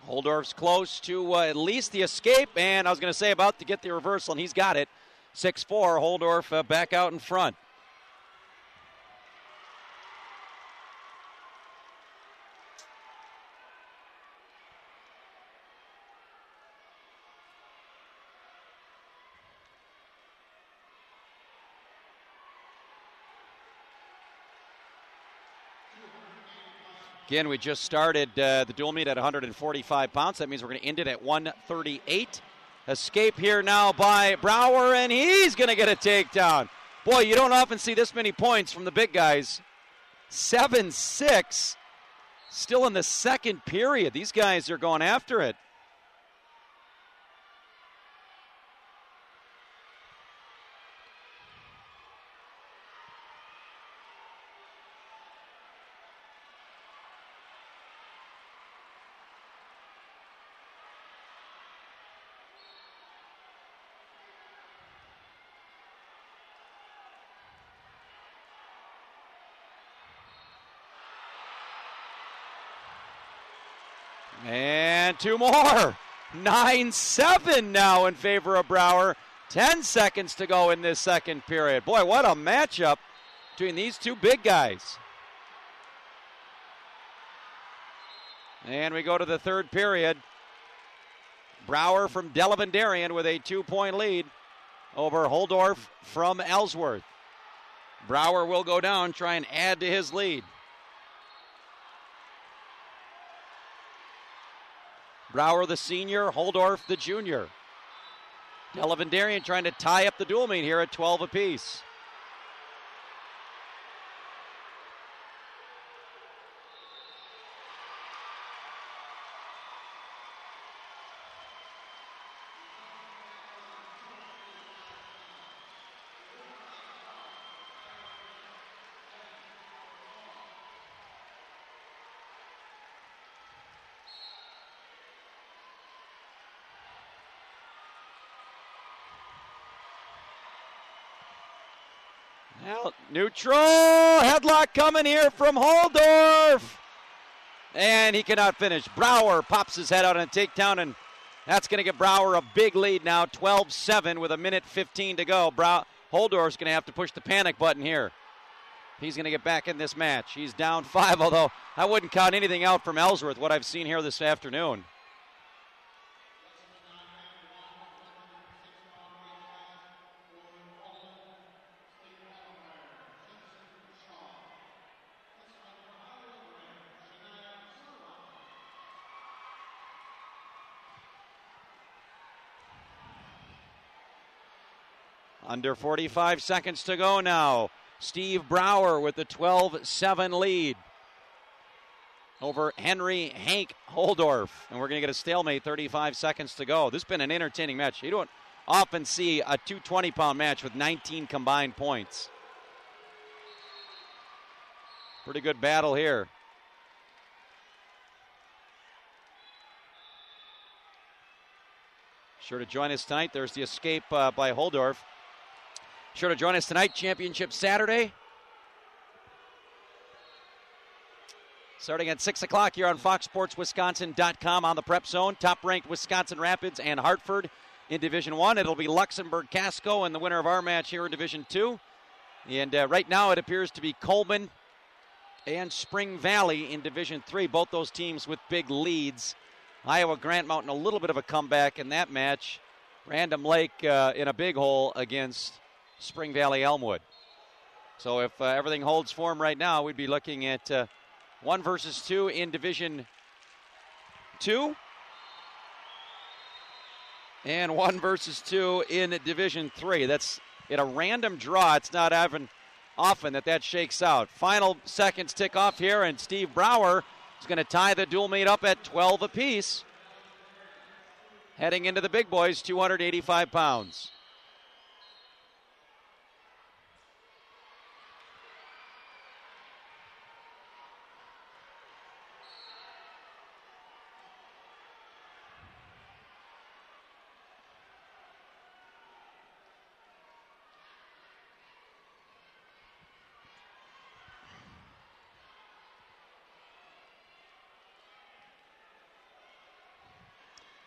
Speaker 1: Holdorf's close to at least the escape, and I was going to say about to get the reversal, and he's got it. 6-4, Holdorf back out in front. Again, we just started the dual meet at 145 pounds. That means we're going to end it at 138. Escape here now by Brower, and he's going to get a takedown. Boy, you don't often see this many points from the big guys. 7-6, still in the second period. These guys are going after it. And two more. 9-7 now in favor of Brower. 10 seconds to go in this second period. Boy, what a matchup between these two big guys. And we go to the third period. Brower from Delavan-Darien with a 2-point lead over Holdorf from Ellsworth. Brower will go down, try and add to his lead. Brower the senior, Holdorf the junior. Delavan-Darien trying to tie up the dual meet here at 12 apiece. Now, neutral, headlock coming here from Holdorf. And he cannot finish. Brower pops his head out on a takedown, and that's going to give Brower a big lead now, 12-7 with 1:15 to go. Holdorf's going to have to push the panic button here. He's going to get back in this match. He's down 5, although I wouldn't count anything out from Ellsworth, what I've seen here this afternoon. Under 45 seconds to go now. Steve Brower with the 12-7 lead over Henry Hank Holdorf. And we're going to get a stalemate, 35 seconds to go. This has been an entertaining match. You don't often see a 220-pound match with 19 combined points. Pretty good battle here. Sure to join us tonight. There's the escape by Holdorf. Sure to join us tonight, Championship Saturday. Starting at 6 o'clock here on FoxSportsWisconsin.com on the Prep Zone. Top-ranked Wisconsin Rapids and Hartford in Division 1. It'll be Luxembourg-Casco and the winner of our match here in Division 2. And right now it appears to be Coleman and Spring Valley in Division 3. Both those teams with big leads. Iowa Grant Mountain a little bit of a comeback in that match. Random Lake in a big hole against Spring Valley Elmwood. So if everything holds form right now, we'd be looking at 1 versus 2 in Division 2 and 1 versus 2 in Division 3. That's in a random draw. It's not even often that shakes out. Final seconds tick off here, and Steve Brower is going to tie the dual meet up at 12 apiece. Heading into the big boys, 285 pounds.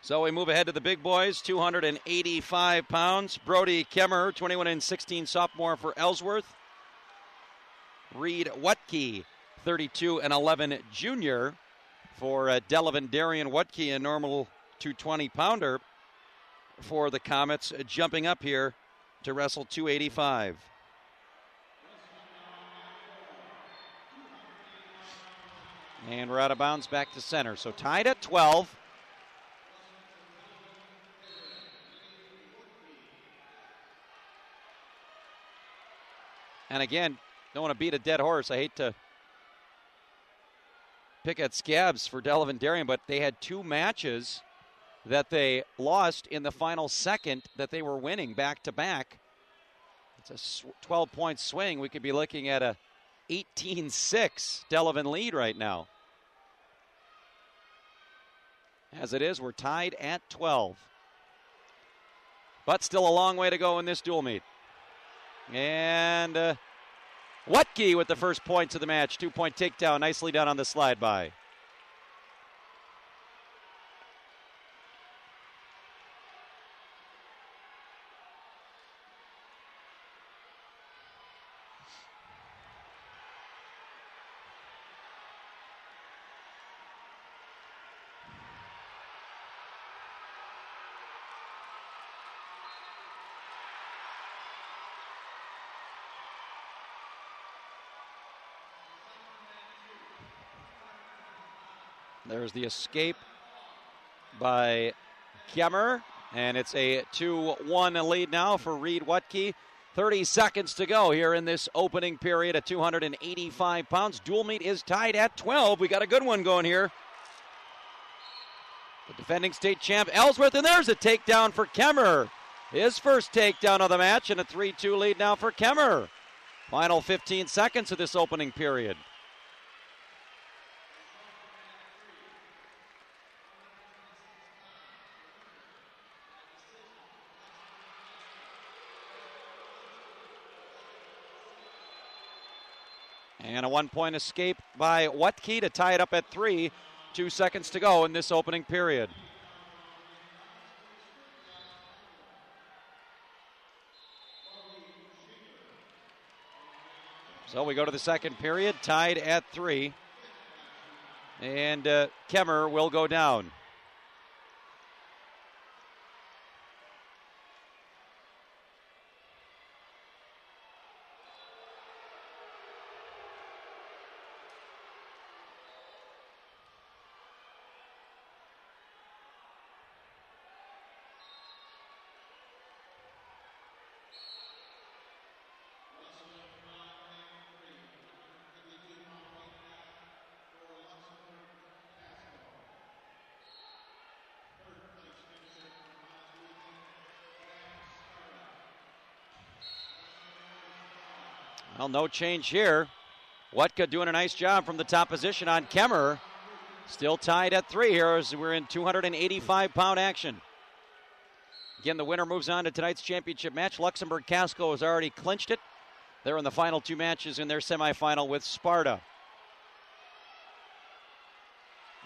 Speaker 1: So we move ahead to the big boys, 285 pounds. Brody Kemmer, 21-16 sophomore for Ellsworth. Reed Wutke, 32-11 junior for Delavan-Darien. Wutke, a normal 220-pounder for the Comets, jumping up here to wrestle 285. And we're out of bounds back to center. So tied at 12. And again, don't want to beat a dead horse. I hate to pick at scabs for Delavan-Darien, but they had two matches that they lost in the final second that they were winning back-to-back. It's a 12-point swing. We could be looking at a 18-6 Delavan lead right now. As it is, we're tied at 12. But still a long way to go in this dual meet. And Wutke with the first points of the match. 2-point takedown, nicely done on the slide by. There's the escape by Kemmer, and it's a 2-1 lead now for Reed Wutke. 30 seconds to go here in this opening period at 285 pounds. Dual meet is tied at 12. We got a good one going here. The defending state champ Ellsworth, and there's a takedown for Kemmer. His first takedown of the match, and a 3-2 lead now for Kemmer. Final 15 seconds of this opening period. And a 1-point escape by Wutke to tie it up at 3. 2 seconds to go in this opening period. So we go to the second period, tied at 3. And Kemmer will go down. Well, no change here. Wutke doing a nice job from the top position on Kemmer. Still tied at 3 here as we're in 285-pound action. Again, the winner moves on to tonight's championship match. Luxembourg-Casco has already clinched it. They're in the final 2 matches in their semifinal with Sparta.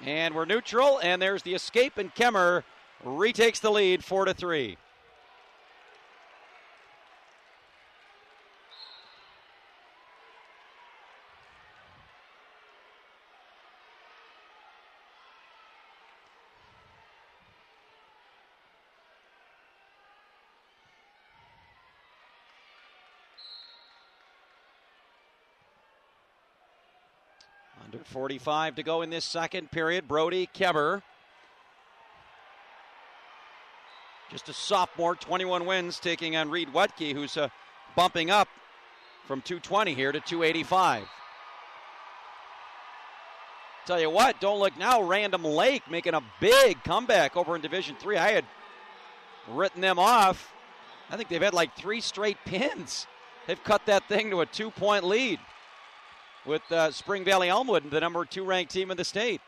Speaker 1: And we're neutral, and there's the escape, and Kemmer retakes the lead 4-3. Under 45 to go in this second period. Brody Kemmer, just a sophomore, 21 wins, taking on Reed Wutke, who's bumping up from 220 here to 285. Tell you what, don't look now, Random Lake making a big comeback over in Division III. I had written them off. I think they've had like 3 straight pins. They've cut that thing to a 2-point lead with Spring Valley Elmwood, the number 2 ranked team in the state.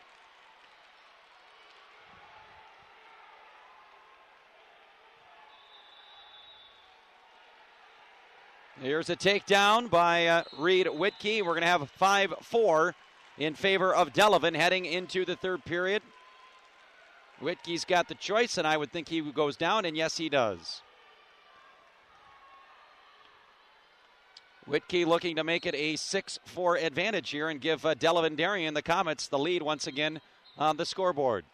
Speaker 1: Here's a takedown by Reed Wutke. We're going to have 5-4 in favor of Delavan heading into the third period. Whitkey's got the choice, and I would think he goes down, and yes, he does. Whitkey looking to make it a 6-4 advantage here and give Delavan-Darien, the Comets, the lead once again on the scoreboard.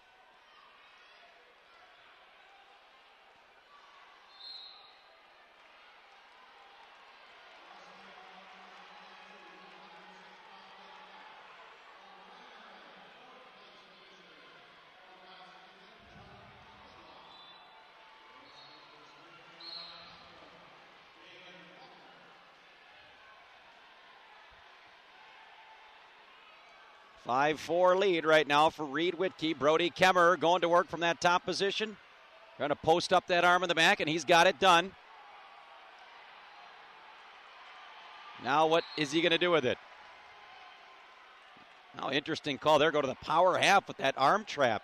Speaker 1: A 5-4 lead right now for Reed Whitkey. Brody Kemmer going to work from that top position. Trying to post up that arm in the back, and he's got it done. Now what is he going to do with it? Now, interesting call there. Go to the power half with that arm trap.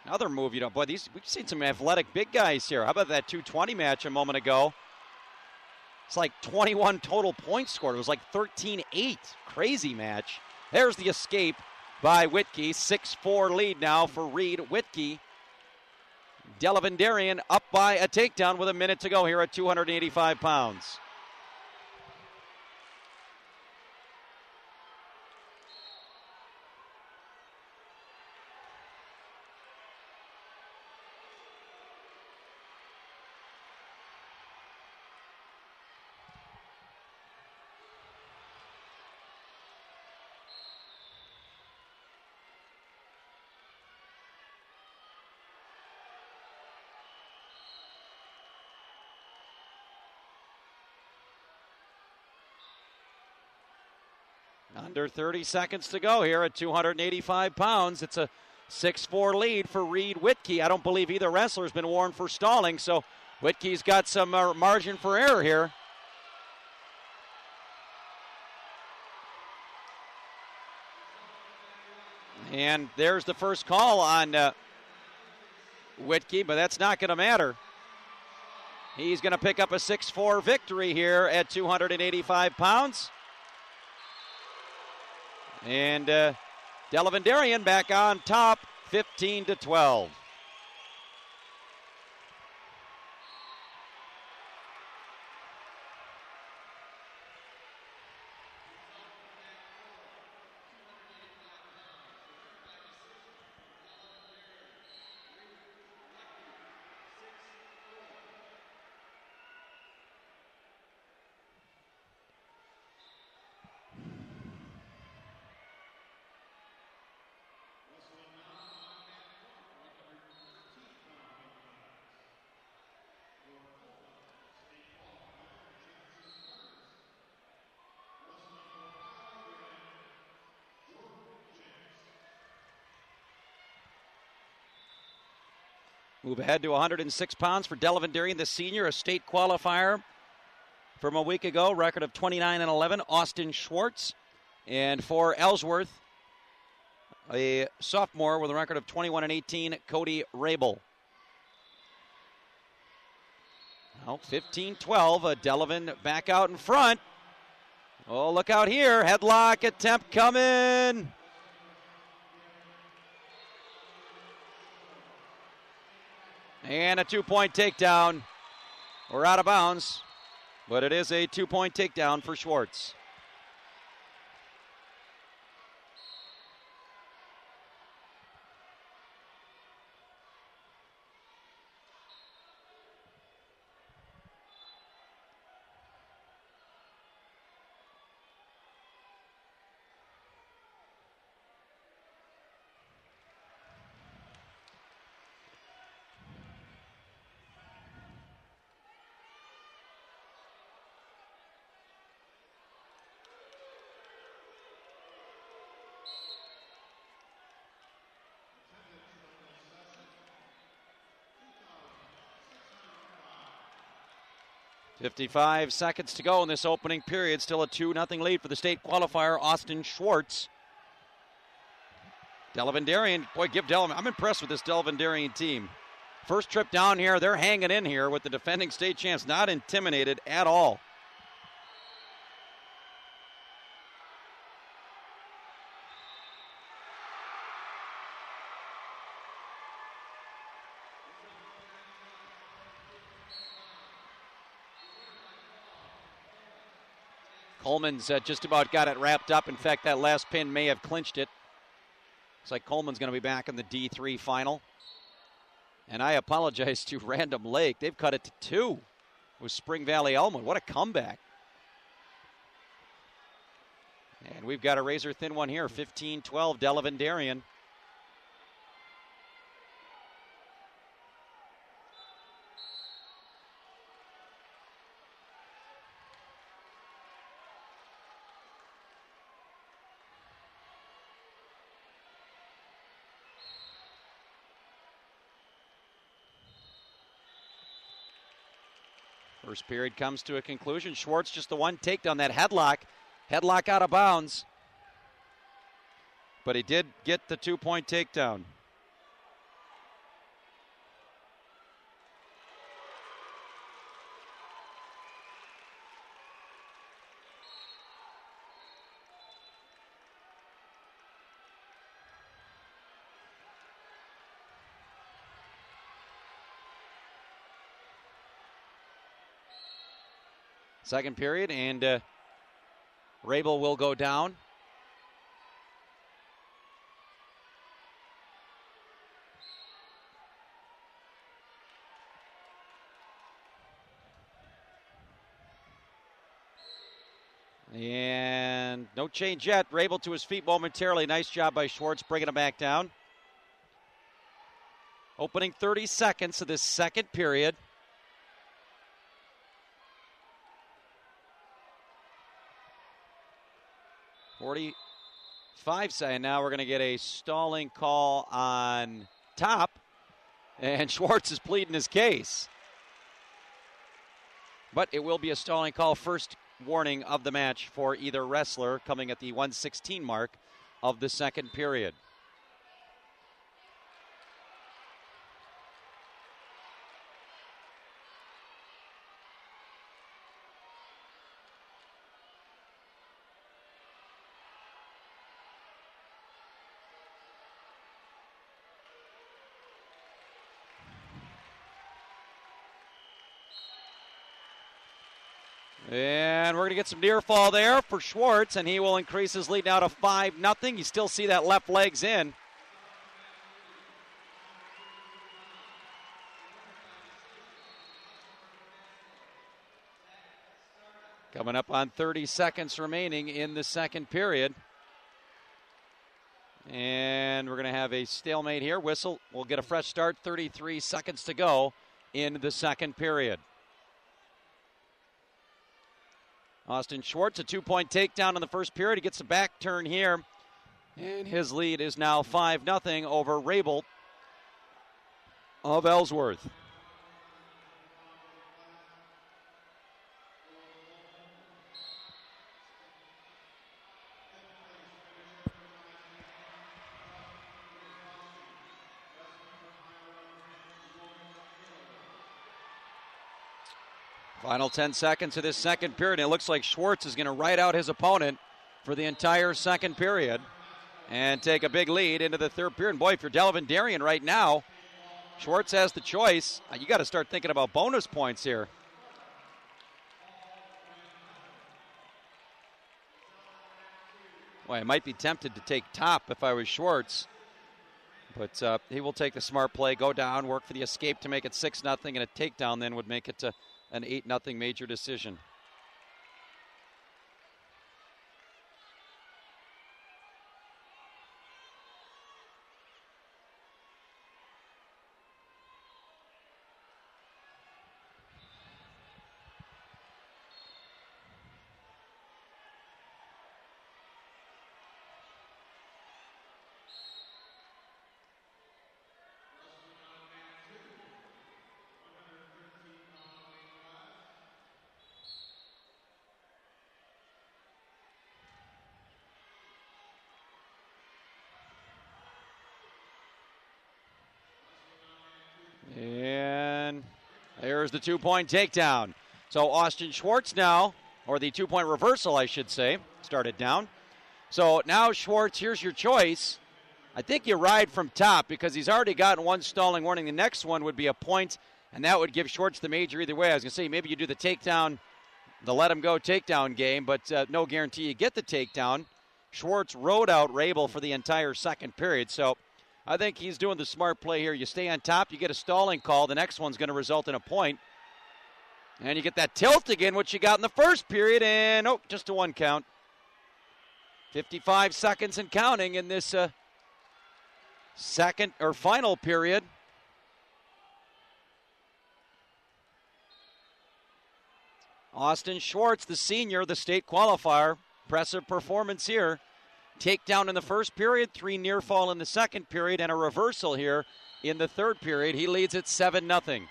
Speaker 1: Another move, boy, we've seen some athletic big guys here. How about that 220 match a moment ago? It's like 21 total points scored. It was like 13-8. Crazy match. There's the escape by Whitkey. 6-4 lead now for Reed Whitkey. Delavan-Darien up by a takedown with a minute to go here at 285 pounds. Under 30 seconds to go here at 285 pounds. It's a 6-4 lead for Reed Whitkey. I don't believe either wrestler has been warned for stalling, so Whitkey's got some margin for error here. And there's the first call on Whitkey, but that's not going to matter. He's going to pick up a 6-4 victory here at 285 pounds. And Delavan-Darien back on top, 15-12. Move ahead to 106 pounds for Delavan-Darien, the senior, a state qualifier from a week ago. Record of 29-11, Austin Schwartz. And for Ellsworth, a sophomore with a record of 21-18, Cody Rabel. Now 15-12, Delavan back out in front. Oh, look out here. Headlock attempt coming. And a 2-point takedown. We're out of bounds, but it is a 2-point takedown for Schwartz. .55 seconds to go in this opening period. Still a 2-0 lead for the state qualifier, Austin Schwartz. Delavan-Darien, boy, I'm impressed with this Delavan-Darien team. First trip down here, they're hanging in here with the defending state champs, not intimidated at all. Coleman's just about got it wrapped up. In fact, that last pin may have clinched it. Looks like Coleman's going to be back in the D3 final. And I apologize to Random Lake. They've cut it to 2 with Spring Valley Elmwood. What a comeback. And we've got a razor-thin one here, 15-12, Delavan-Darien. First period comes to a conclusion. Schwartz just the one takedown, that headlock. Headlock out of bounds. But he did get the 2-point takedown. Second period, and Rabel will go down. And no change yet. Rabel to his feet momentarily. Nice job by Schwartz bringing him back down. Opening 30 seconds of this second period. And now we're going to get a stalling call on top, and Schwartz is pleading his case. But it will be a stalling call. First warning of the match for either wrestler, coming at the 1:16 mark of the second period. And we're going to get some near fall there for Schwartz, and he will increase his lead now to 5-0. You still see that left leg's in. Coming up on 30 seconds remaining in the second period. And we're going to have a stalemate here. Whistle. We'll get a fresh start. 33 seconds to go in the second period. Austin Schwartz, a 2-point takedown in the first period. He gets a back turn here, and his lead is now 5-0 over Rabel of Ellsworth. Final 10 seconds of this second period. It looks like Schwartz is going to ride out his opponent for the entire second period and take a big lead into the third period. And boy, if you're Delavan-Darien right now, Schwartz has the choice. You got to start thinking about bonus points here. Boy, I might be tempted to take top if I was Schwartz. But he will take the smart play, go down, work for the escape to make it 6-0, and a takedown then would make it to an 8-0 major decision. And there's the 2-point takedown. So Austin Schwartz now, or the 2-point reversal, I should say, started down. So now Schwartz, here's your choice. I think you ride from top because he's already gotten one stalling warning. The next one would be a point, and that would give Schwartz the major either way. I was going to say maybe you do the takedown the let-him-go takedown game, but no guarantee you get the takedown. Schwartz rode out Rabel for the entire second period, so I think he's doing the smart play here. You stay on top, you get a stalling call. The next one's going to result in a point. And you get that tilt again, which you got in the first period, and just a one count. 55 seconds and counting in this second or final period. Austin Schwartz, the senior, the state qualifier. Impressive performance here. Takedown in the first period, 3 near fall in the second period, and a reversal here in the third period. He leads at 7-0.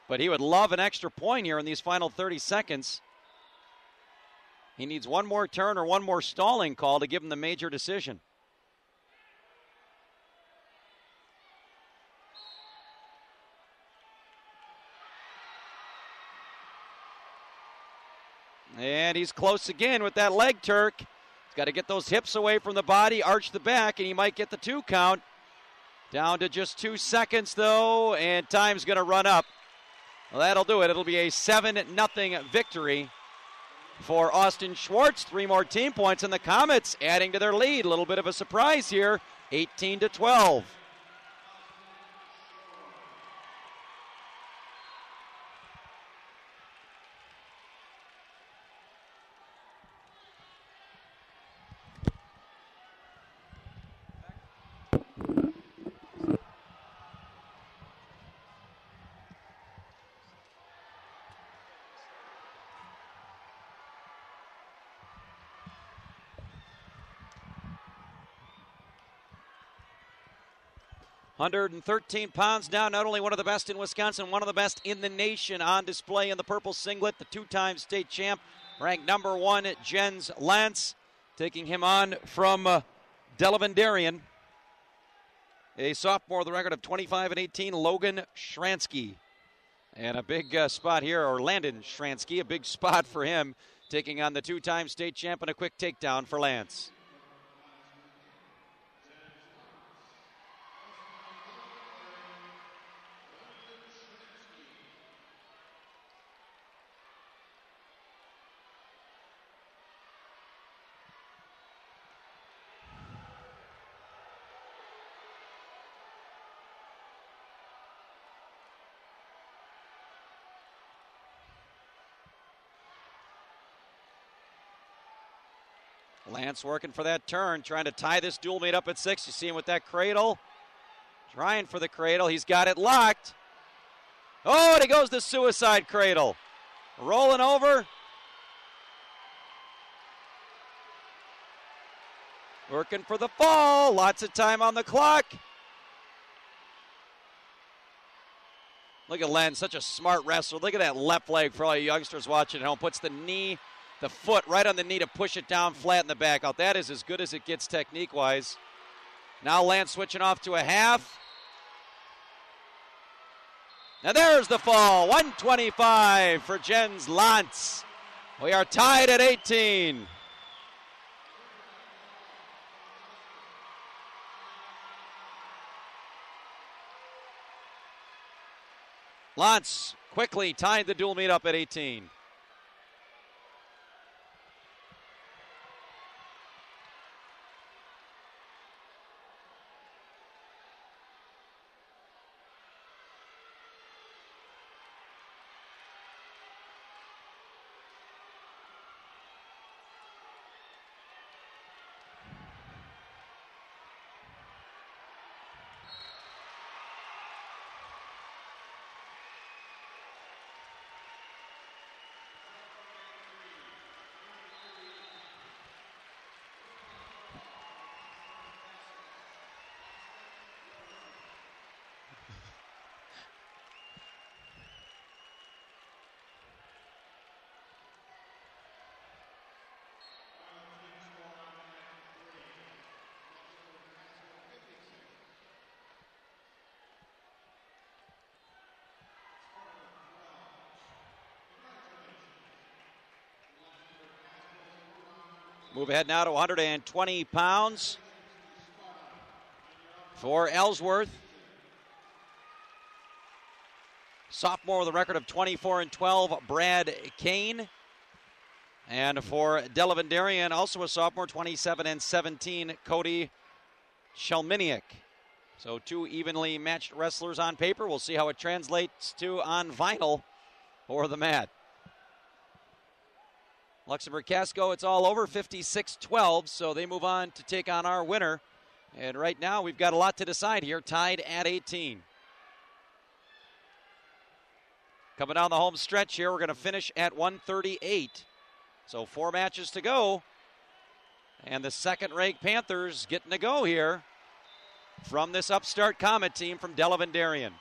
Speaker 1: But he would love an extra point here in these final 30 seconds. He needs one more turn or one more stalling call to give him the major decision. And he's close again with that leg Turk. He's got to get those hips away from the body, arch the back, and he might get the 2 count. Down to just 2 seconds, though, and time's going to run up. Well, that'll do it. It'll be a 7-0 victory for Austin Schwartz. 3 more team points, and the Comets adding to their lead. A little bit of a surprise here, 18-12. £113 now, not only one of the best in Wisconsin, one of the best in the nation on display in the purple singlet, the 2-time state champ, ranked number 1 Jens Lantz, taking him on from Delavan-Darien. A sophomore with a record of 25-18, Logan Schransky. And a big spot here, or Landon Schransky, a big spot for him, taking on the 2-time state champ, and a quick takedown for Lantz. Lantz working for that turn, trying to tie this dual meet up at 6. You see him with that cradle. Trying for the cradle. He's got it locked. Oh, and he goes the suicide cradle. Rolling over. Working for the fall. Lots of time on the clock. Look at Len, such a smart wrestler. Look at that left leg for all you youngsters watching at home. Puts the foot right on the knee to push it down flat in the back out. That is as good as it gets technique-wise. Now Lantz switching off to a half. And there's the fall. 125 for Jens Lantz. We are tied at 18. Lantz quickly tied the dual meet up at 18. Move ahead now to 120 pounds for Ellsworth. sophomore with a record of 24-12, Brad Kane. And for Delavan-Darien, also a sophomore, 27-17, Cody Shelminiak. So two evenly matched wrestlers on paper. We'll see how it translates to on vinyl or the mat. Luxembourg-Casco, it's all over, 56-12, so they move on to take on our winner. And right now, we've got a lot to decide here, tied at 18. Coming down the home stretch here, we're going to finish at 138. So 4 matches to go. And the second-ranked Panthers getting to go here from this upstart Comet team from Delavan-Darien.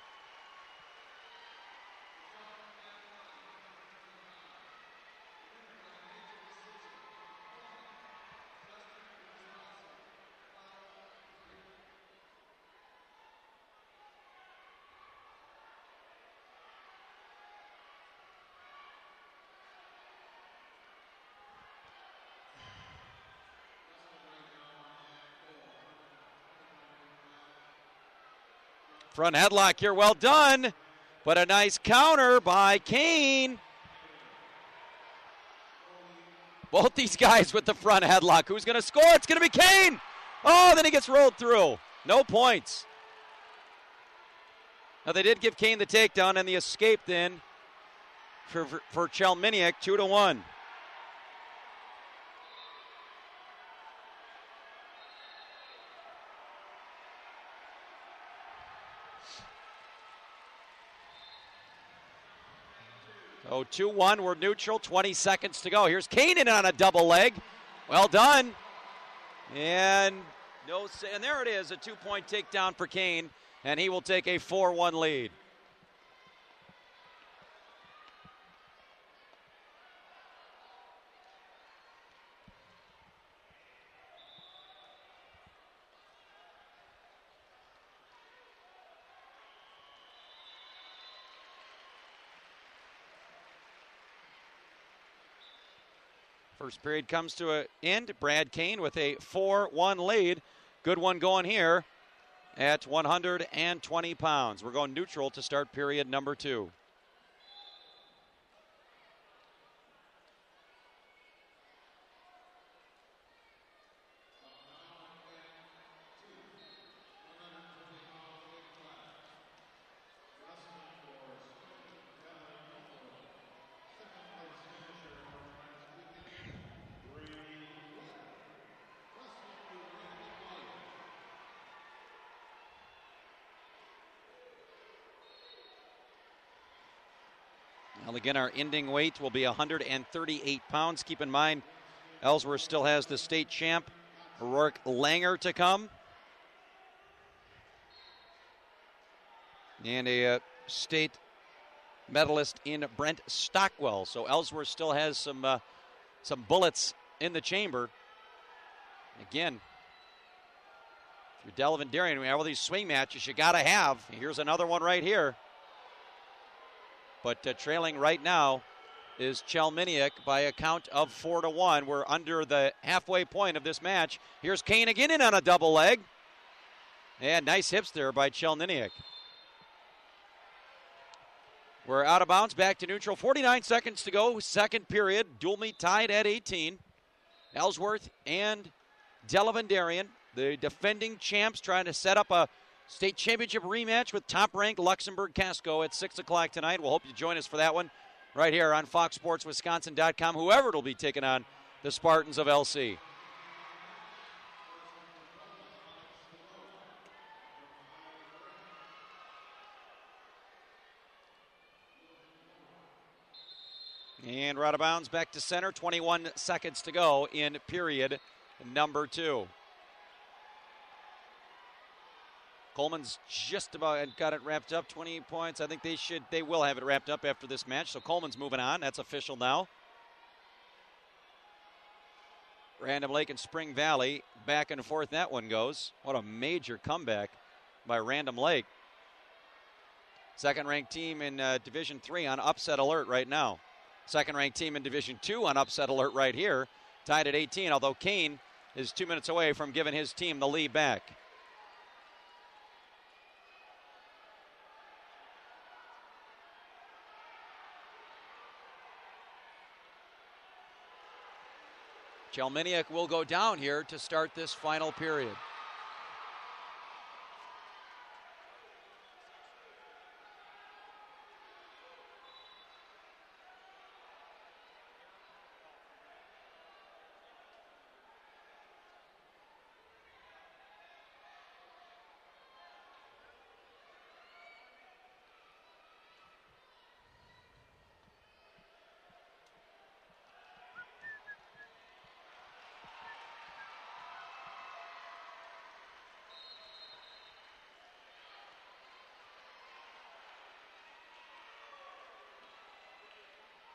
Speaker 1: Front headlock here, well done, but a nice counter by Kane. Both these guys with the front headlock. Who's going to score? It's going to be Kane. Oh, then he gets rolled through. No points. Now they did give Kane the takedown and the escape then for Chelminiak, 2-1. So 2-1, we're neutral, 20 seconds to go. Here's Kane in on a double leg. Well done. And there it is, a 2-point takedown for Kane, and he will take a 4-1 lead. First period comes to an end. Brad Kane with a 4-1 lead. Good one going here at 120 pounds. We're going neutral to start period number 2. Well, again, our ending weight will be 138 pounds. Keep in mind, Ellsworth still has the state champ, Rourke Langer, to come. And a state medalist in Brent Stockwell. So Ellsworth still has some bullets in the chamber. Again, if you're Delavan-Darien, we have all these swing matches you got to have. Here's another one right here. But trailing right now is Chelminiak by a count of 4-1. We're under the halfway point of this match. Here's Kane again in on a double leg. And nice hips there by Chelminiak. We're out of bounds, back to neutral. 49 seconds to go, second period. Dual meet tied at 18. Ellsworth and Delavan-Darien, the defending champs, trying to set up a state championship rematch with top-ranked Luxembourg-Casco at 6 o'clock tonight. We'll hope you join us for that one right here on FoxSportsWisconsin.com, whoever will be taking on the Spartans of LC. And we're out of bounds, back to center. 21 seconds to go in period number 2. Coleman's just about got it wrapped up, 20 points. I think they will have it wrapped up after this match. So Coleman's moving on. That's official now. Random Lake and Spring Valley, back and forth that one goes. What a major comeback by Random Lake. Second-ranked team in Division 3 on upset alert right now. Second-ranked team in Division 2 on upset alert right here, tied at 18, although Kane is 2 minutes away from giving his team the lead back. Chelminiak will go down here to start this final period.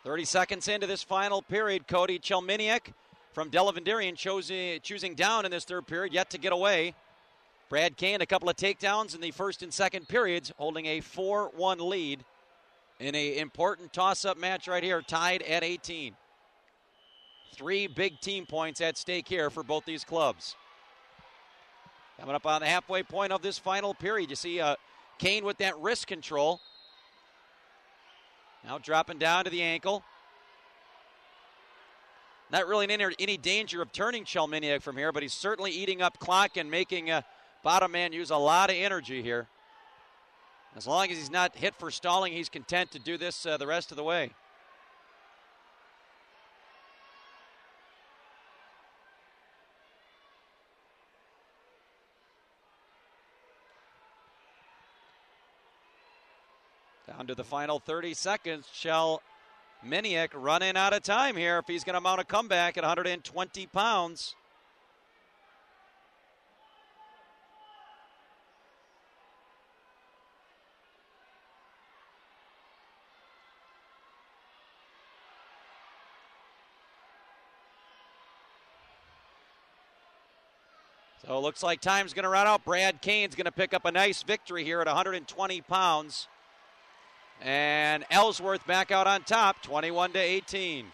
Speaker 1: .30 seconds into this final period, Cody Chelminiak from Delavan-Darien choosing down in this third period, yet to get away. Brad Kane, a couple of takedowns in the first and second periods, holding a 4-1 lead in an important toss-up match right here, tied at 18. 3 big team points at stake here for both these clubs. Coming up on the halfway point of this final period, you see Kane with that wrist control. Now dropping down to the ankle. Not really in any danger of turning Chelminiak from here, but he's certainly eating up clock and making bottom man use a lot of energy here. As long as he's not hit for stalling, he's content to do this the rest of the way. Down to the final 30 seconds. Chelminiak running out of time here if he's going to mount a comeback at 120 pounds. So it looks like time's going to run out. Brad Kane's going to pick up a nice victory here at 120 pounds. And Ellsworth back out on top, 21-18.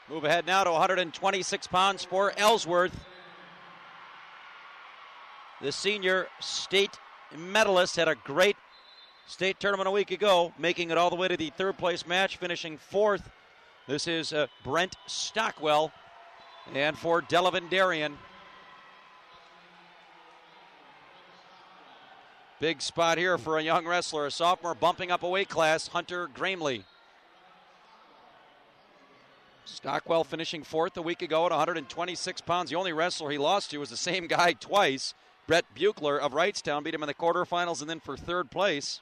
Speaker 1: Move ahead now to 126 pounds for Ellsworth. The senior state medalist had a great state tournament a week ago, making it all the way to the third place match, finishing fourth. This is Brent Stockwell. And for Delavan-Darien, big spot here for a young wrestler, a sophomore bumping up a weight class, Hunter Gramley. Stockwell finishing fourth a week ago at 126 pounds. The only wrestler he lost to was the same guy twice. Brett Buechler of Wrightstown beat him in the quarterfinals and then for third place.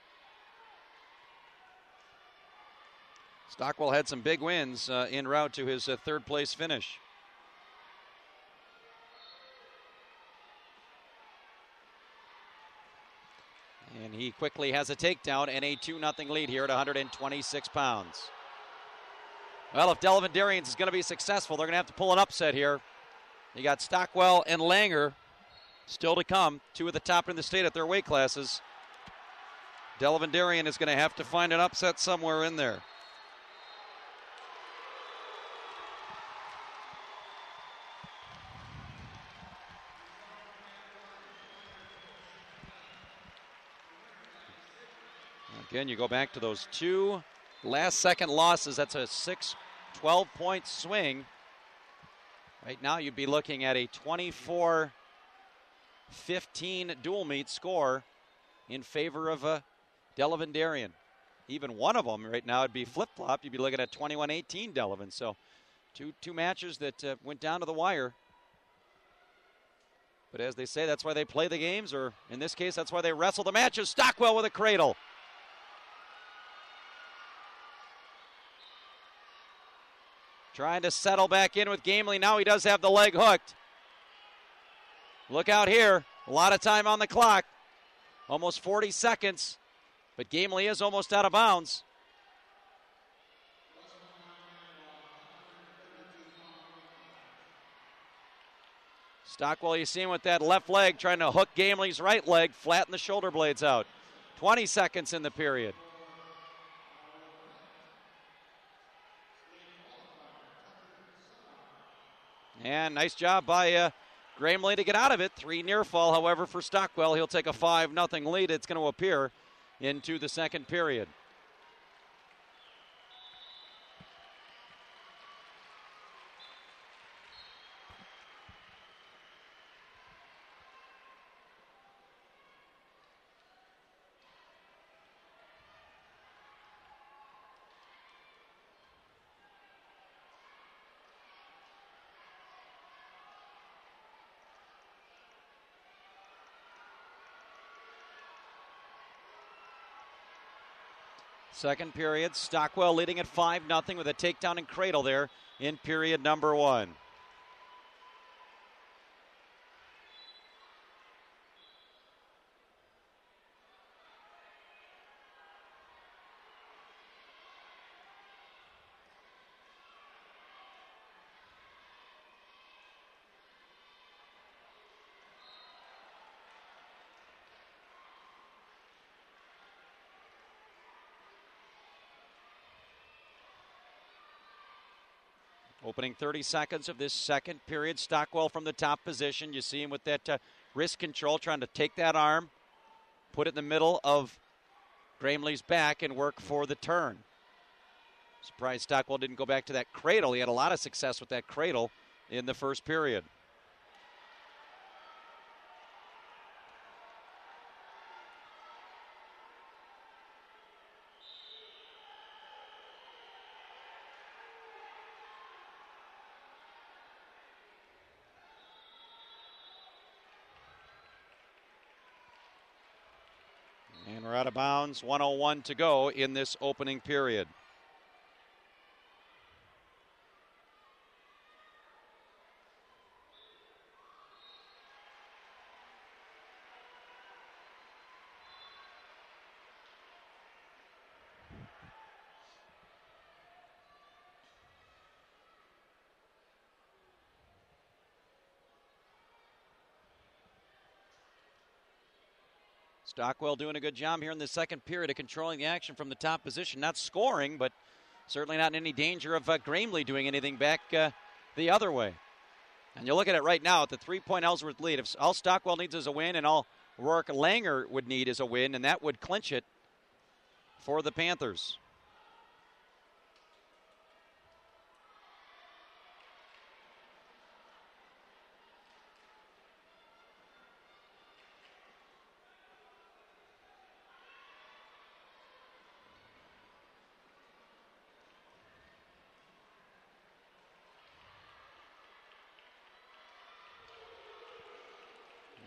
Speaker 1: Stockwell had some big wins en route to his third place finish. And he quickly has a takedown and a 2-0 lead here at 126 pounds. Well, if Delavan-Darien is going to be successful, they're going to have to pull an upset here. You got Stockwell and Langer still to come, two of the top in the state at their weight classes. Delavan-Darien is going to have to find an upset somewhere in there. Again, you go back to those two last-second losses. That's a 12-point swing. Right now, you'd be looking at a 24-15 dual meet score in favor of Delavan-Darien. Even one of them right now would be flip-flop. You'd be looking at 21-18 Delavan. So two matches that went down to the wire. But as they say, that's why they play the games, or in this case, that's why they wrestle the matches. Stockwell with a cradle. Trying to settle back in with Gamely. Now he does have the leg hooked. Look out here. A lot of time on the clock. Almost 40 seconds. But Gamely is almost out of bounds. Stockwell, you see him with that left leg trying to hook Gamely's right leg, flatten the shoulder blades out. 20 seconds in the period. And nice job by Gamely to get out of it. 3 near fall, however, for Stockwell. He'll take a 5-0 lead. It's going to appear into the second period. Second period, Stockwell leading at 5-0 with a takedown and cradle there in period number 1. Opening 30 seconds of this second period. Stockwell from the top position. You see him with that wrist control, trying to take that arm, put it in the middle of Gamely's back and work for the turn. Surprised Stockwell didn't go back to that cradle. He had a lot of success with that cradle in the first period. And we're out of bounds, 1:01 to go in this opening period. Stockwell doing a good job here in the second period of controlling the action from the top position. Not scoring, but certainly not in any danger of Gamely doing anything back the other way. And you look at it right now at the 3-point Ellsworth lead. If all Stockwell needs is a win and all Rourke Langer would need is a win, and that would clinch it for the Panthers.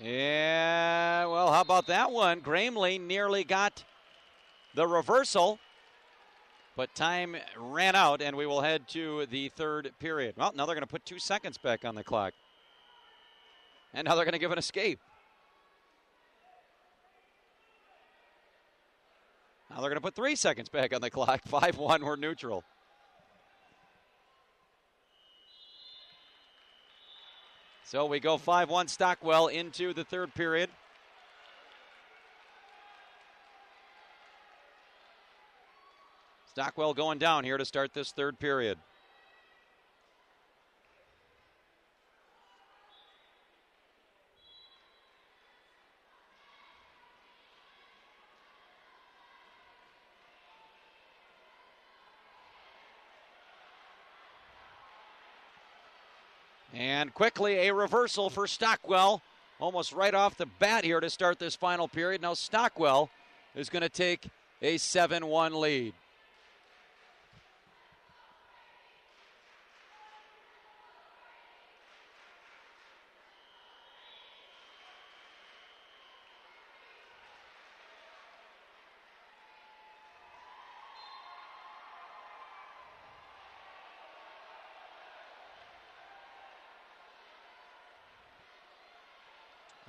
Speaker 1: Yeah, well, how about that one? Gamely nearly got the reversal, but time ran out, and we will head to the third period. Well, now they're going to put 2 seconds back on the clock. And now they're going to give an escape. Now they're going to put 3 seconds back on the clock. 5-1, we're neutral. So we go 5-1 Stockwell into the third period. Stockwell going down here to start this third period. And quickly a reversal for Stockwell, almost right off the bat here to start this final period. Now Stockwell is going to take a 7-1 lead.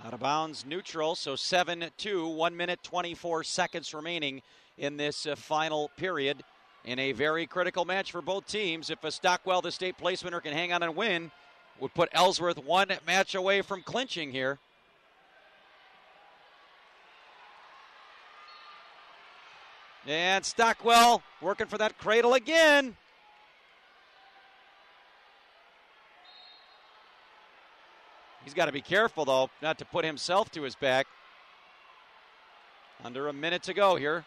Speaker 1: Out of bounds, neutral, so 7-2, 1 minute 24 seconds remaining in this final period. In a very critical match for both teams. If a Stockwell, the state place winner, can hang on and win, would put Ellsworth one match away from clinching here. And Stockwell working for that cradle again. He's got to be careful, though, not to put himself to his back. Under a minute to go here.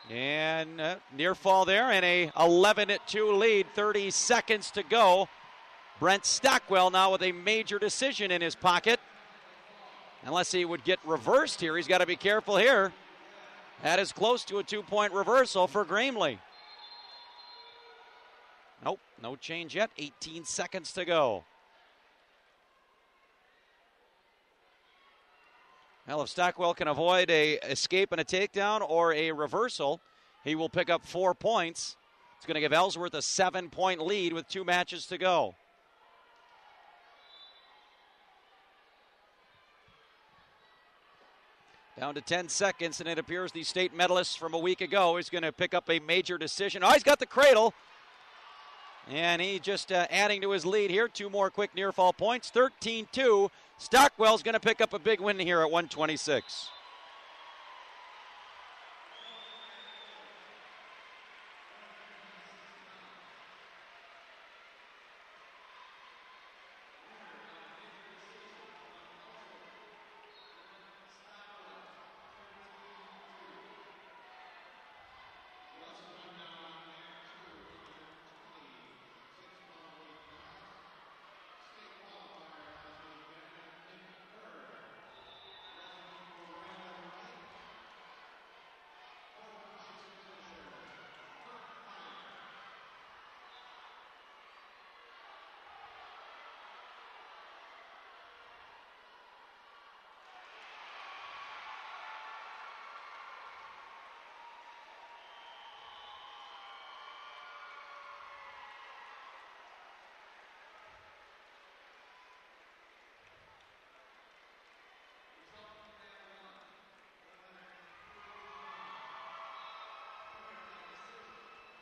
Speaker 1: And near fall there, and a 11-2 lead, 30 seconds to go. Brent Stockwell now with a major decision in his pocket. Unless he would get reversed here, he's got to be careful here. That is close to a 2-point reversal for Gramley. Nope, no change yet, 18 seconds to go. Well, if Stockwell can avoid a escape and a takedown or a reversal, he will pick up 4 points. It's going to give Ellsworth a 7-point lead with 2 matches to go. Down to 10 seconds, and it appears the state medalist from a week ago is going to pick up a major decision. Oh, he's got the cradle. And he just adding to his lead here. 2 more quick near fall points. 13-2. Stockwell's going to pick up a big win here at 126.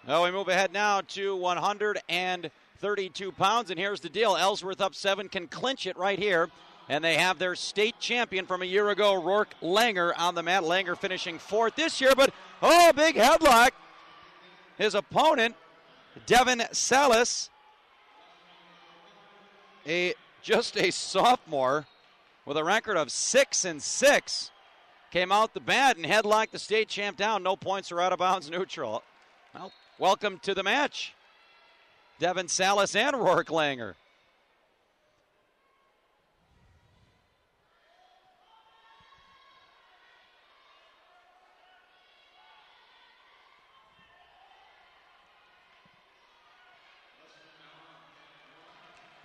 Speaker 1: Well, we move ahead now to 132 pounds, and here's the deal. Ellsworth up 7 can clinch it right here, and they have their state champion from a year ago, Rourke Langer, on the mat. Langer finishing 4th this year, but, oh, big headlock. His opponent, Devin Salas, just a sophomore with a record of 6-6, came out the bat and headlocked the state champ down. No points or out of bounds neutral. Well, welcome to the match, Devin Salas and Rourke Langer.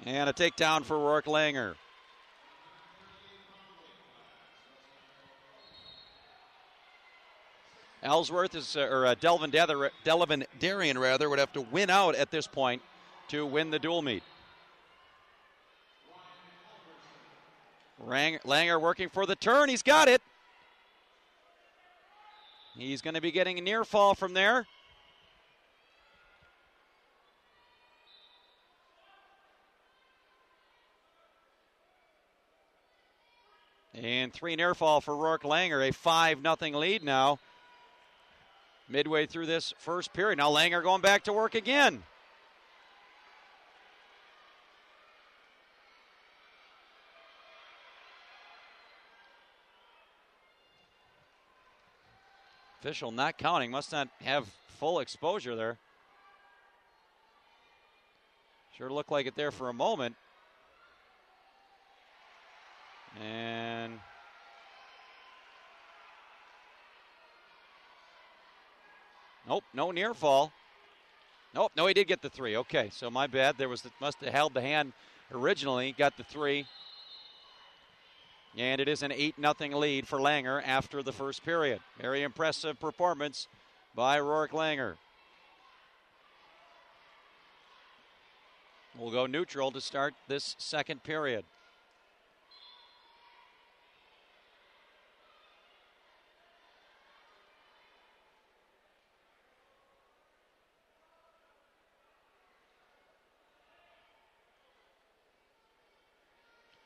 Speaker 1: And a takedown for Rourke Langer. Ellsworth is, Delavan-Darien rather, would have to win out at this point to win the dual meet. Langer working for the turn. He's got it. He's going to be getting a near fall from there. And 3 near fall for Rourke Langer, a 5-0 lead now. Midway through this first period. Now Langer going back to work again. Official not counting. Must not have full exposure there. Sure looked like it there for a moment. And nope, no near fall. Nope, no, he did get the 3. Okay, so my bad. Must have held the hand originally. Got the 3. And it is an 8-0 lead for Langer after the first period. Very impressive performance by Rourke Langer. We'll go neutral to start this second period.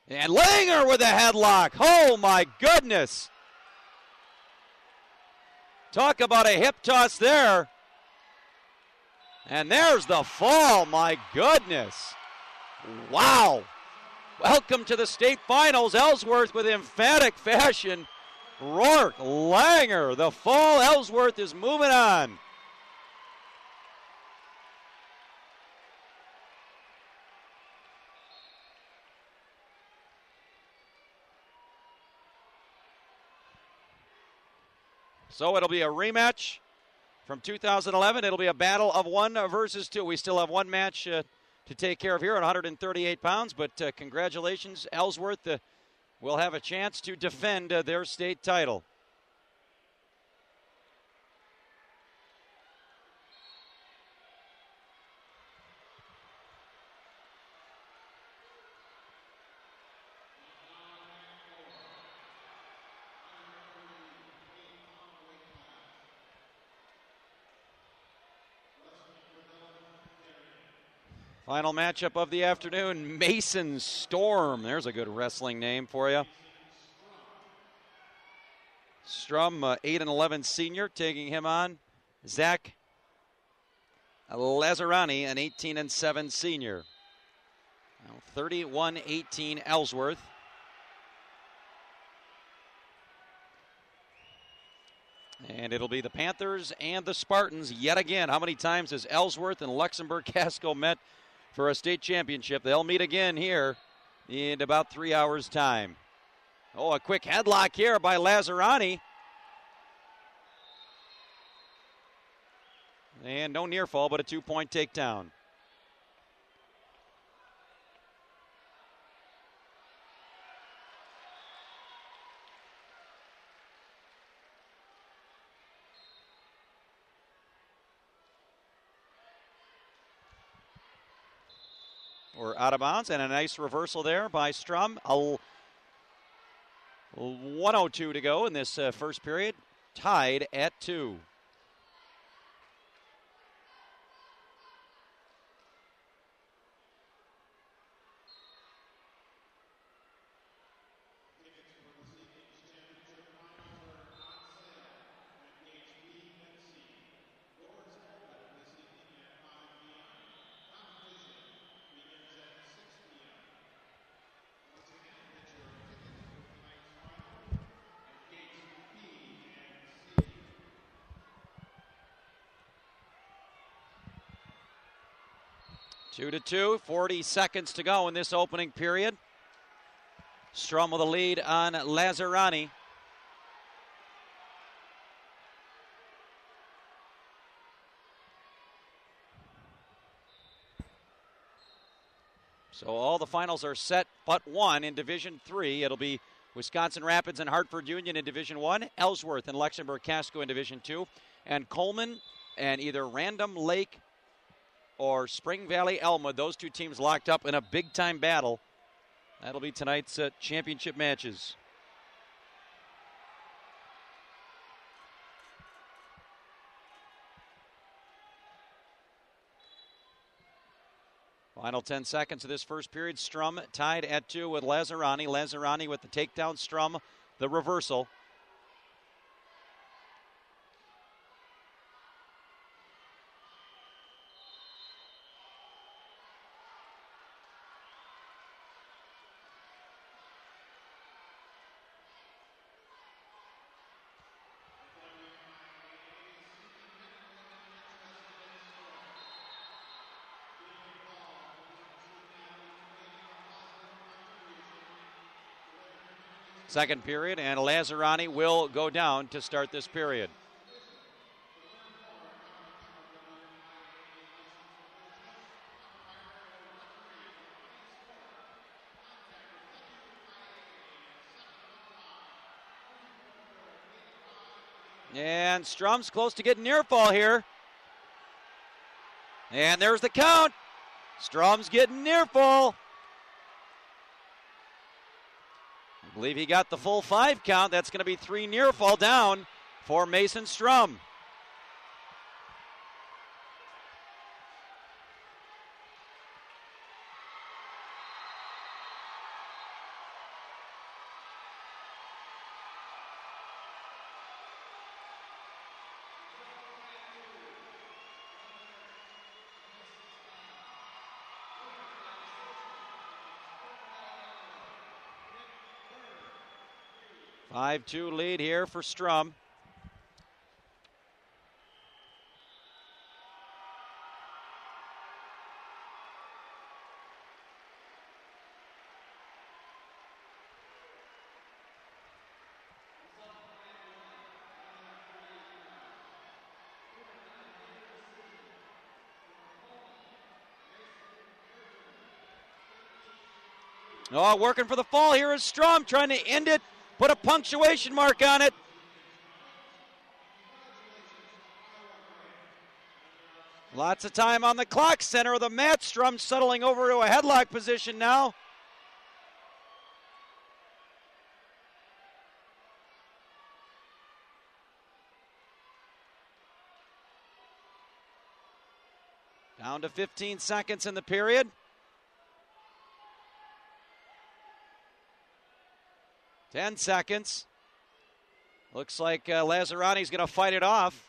Speaker 1: And Langer with a headlock. Oh, my goodness. Talk about a hip toss there. And there's the fall. My goodness. Wow. Welcome to the state finals. Ellsworth with emphatic fashion. Rourke Langer. The fall. Ellsworth is moving on. So it'll be a rematch from 2011. It'll be a battle of 1 versus 2. We still have one match to take care of here at 138 pounds, but congratulations, Ellsworth will have a chance to defend their state title. Final matchup of the afternoon, Mason Storm. There's a good wrestling name for you. Strum, 8-11 senior, taking him on. Zach Lazzarani, an 18-7 senior. 31-18 Ellsworth. And it'll be the Panthers and the Spartans yet again. How many times has Ellsworth and Luxembourg-Casco met for a state championship? They'll meet again here in about 3 hours' time. Oh, a quick headlock here by Lazzarani. And no near fall, but a 2-point takedown. We're out of bounds, and a nice reversal there by Strum. 1:02 to go in this first period, tied at 2. Two to 2, 40 seconds to go in this opening period. Strum with a lead on Lazzarani. So all the finals are set but one in Division 3. It'll be Wisconsin Rapids and Hartford Union in Division 1, Ellsworth and Luxembourg-Casco in Division 2, and Coleman and either Random Lake or Spring Valley Elmwood. Those two teams locked up in a big-time battle. That'll be tonight's championship matches. Final 10 seconds of this first period. Strum tied at 2 with Lazzarani. Lazzarani with the takedown. Strum the reversal. Second period, and Lazzarani will go down to start this period. And Strum's close to getting near fall here. And there's the count. Strum's getting near fall. I believe he got the full 5 count. That's going to be 3 near fall down for Mason Strum. Five-2 lead here for Strum. Oh, working for the fall here is Strum, trying to end it. Put a punctuation mark on it. Lots of time on the clock. Center of the mat. Strum settling over to a headlock position now. Down to 15 seconds in the period. 10 seconds. Looks like Lazzarani's going to fight it off.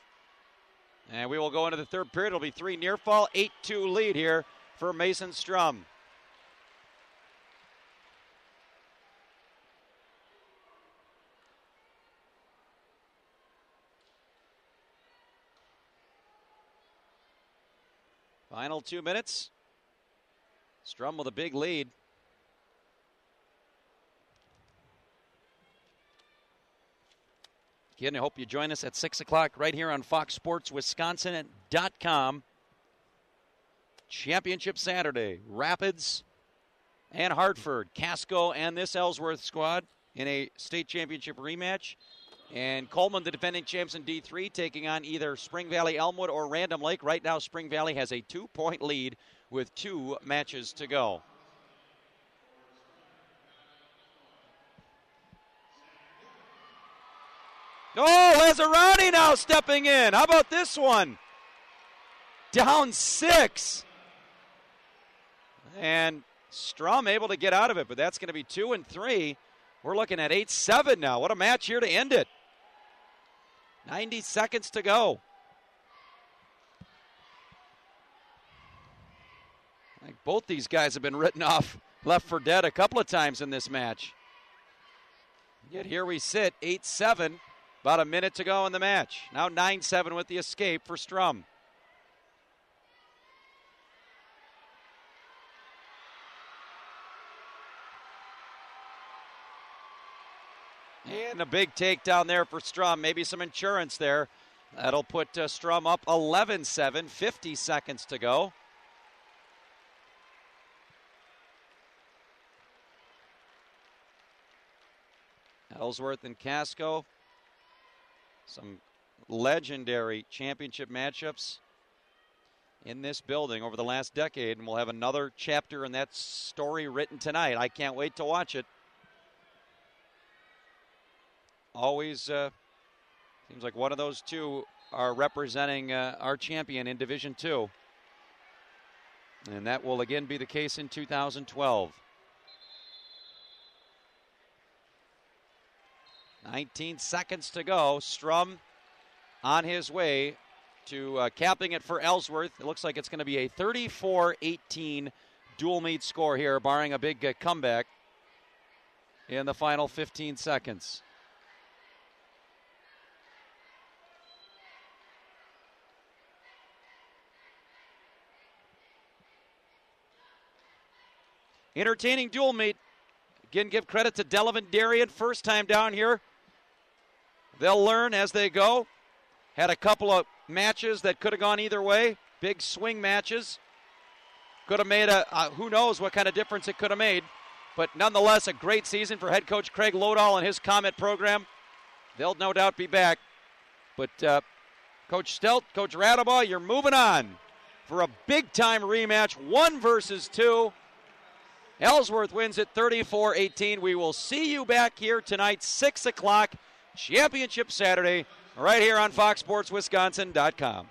Speaker 1: And we will go into the third period. It'll be 3 near fall, 8-2 lead here for Mason Strum. Final 2 minutes. Strum with a big lead. Again, I hope you join us at 6 o'clock right here on FoxSportsWisconsin.com. Championship Saturday. Rapids and Hartford. Casco and this Ellsworth squad in a state championship rematch. And Coleman, the defending champs in D3, taking on either Spring Valley, Elmwood, or Random Lake. Right now, Spring Valley has a 2-point lead with 2 matches to go. Oh, Lazzarani now stepping in. How about this one? Down 6. And Strum able to get out of it, but that's going to be 2 and 3. We're looking at 8-7 now. What a match here to end it. 90 seconds to go. I think both these guys have been written off, left for dead a couple of times in this match. Yet here we sit, 8-7. About a minute to go in the match. Now 9-7 with the escape for Strum. And a big takedown there for Strum. Maybe some insurance there. That'll put Strum up 11-7. 50 seconds to go. Ellsworth and Casco. Some legendary championship matchups in this building over the last decade, and we'll have another chapter in that story written tonight. I can't wait to watch it. Always seems like one of those two are representing our champion in Division II. And that will again be the case in 2012. 19 seconds to go. Strum on his way to capping it for Ellsworth. It looks like it's going to be a 34-18 dual meet score here, barring a big comeback in the final 15 seconds. Entertaining dual meet. Again, give credit to Delavan-Darien, first time down here. They'll learn as they go. Had a couple of matches that could have gone either way. Big swing matches. Could have made who knows what kind of difference it could have made. But nonetheless, a great season for head coach Craig Lodahl and his Comet program. They'll no doubt be back But Coach Stelt, Coach Radabaugh, you're moving on for a big-time rematch, 1 versus 2. Ellsworth wins it 34-18. We will see you back here tonight, 6 o'clock, Championship Saturday, right here on FoxSportsWisconsin.com.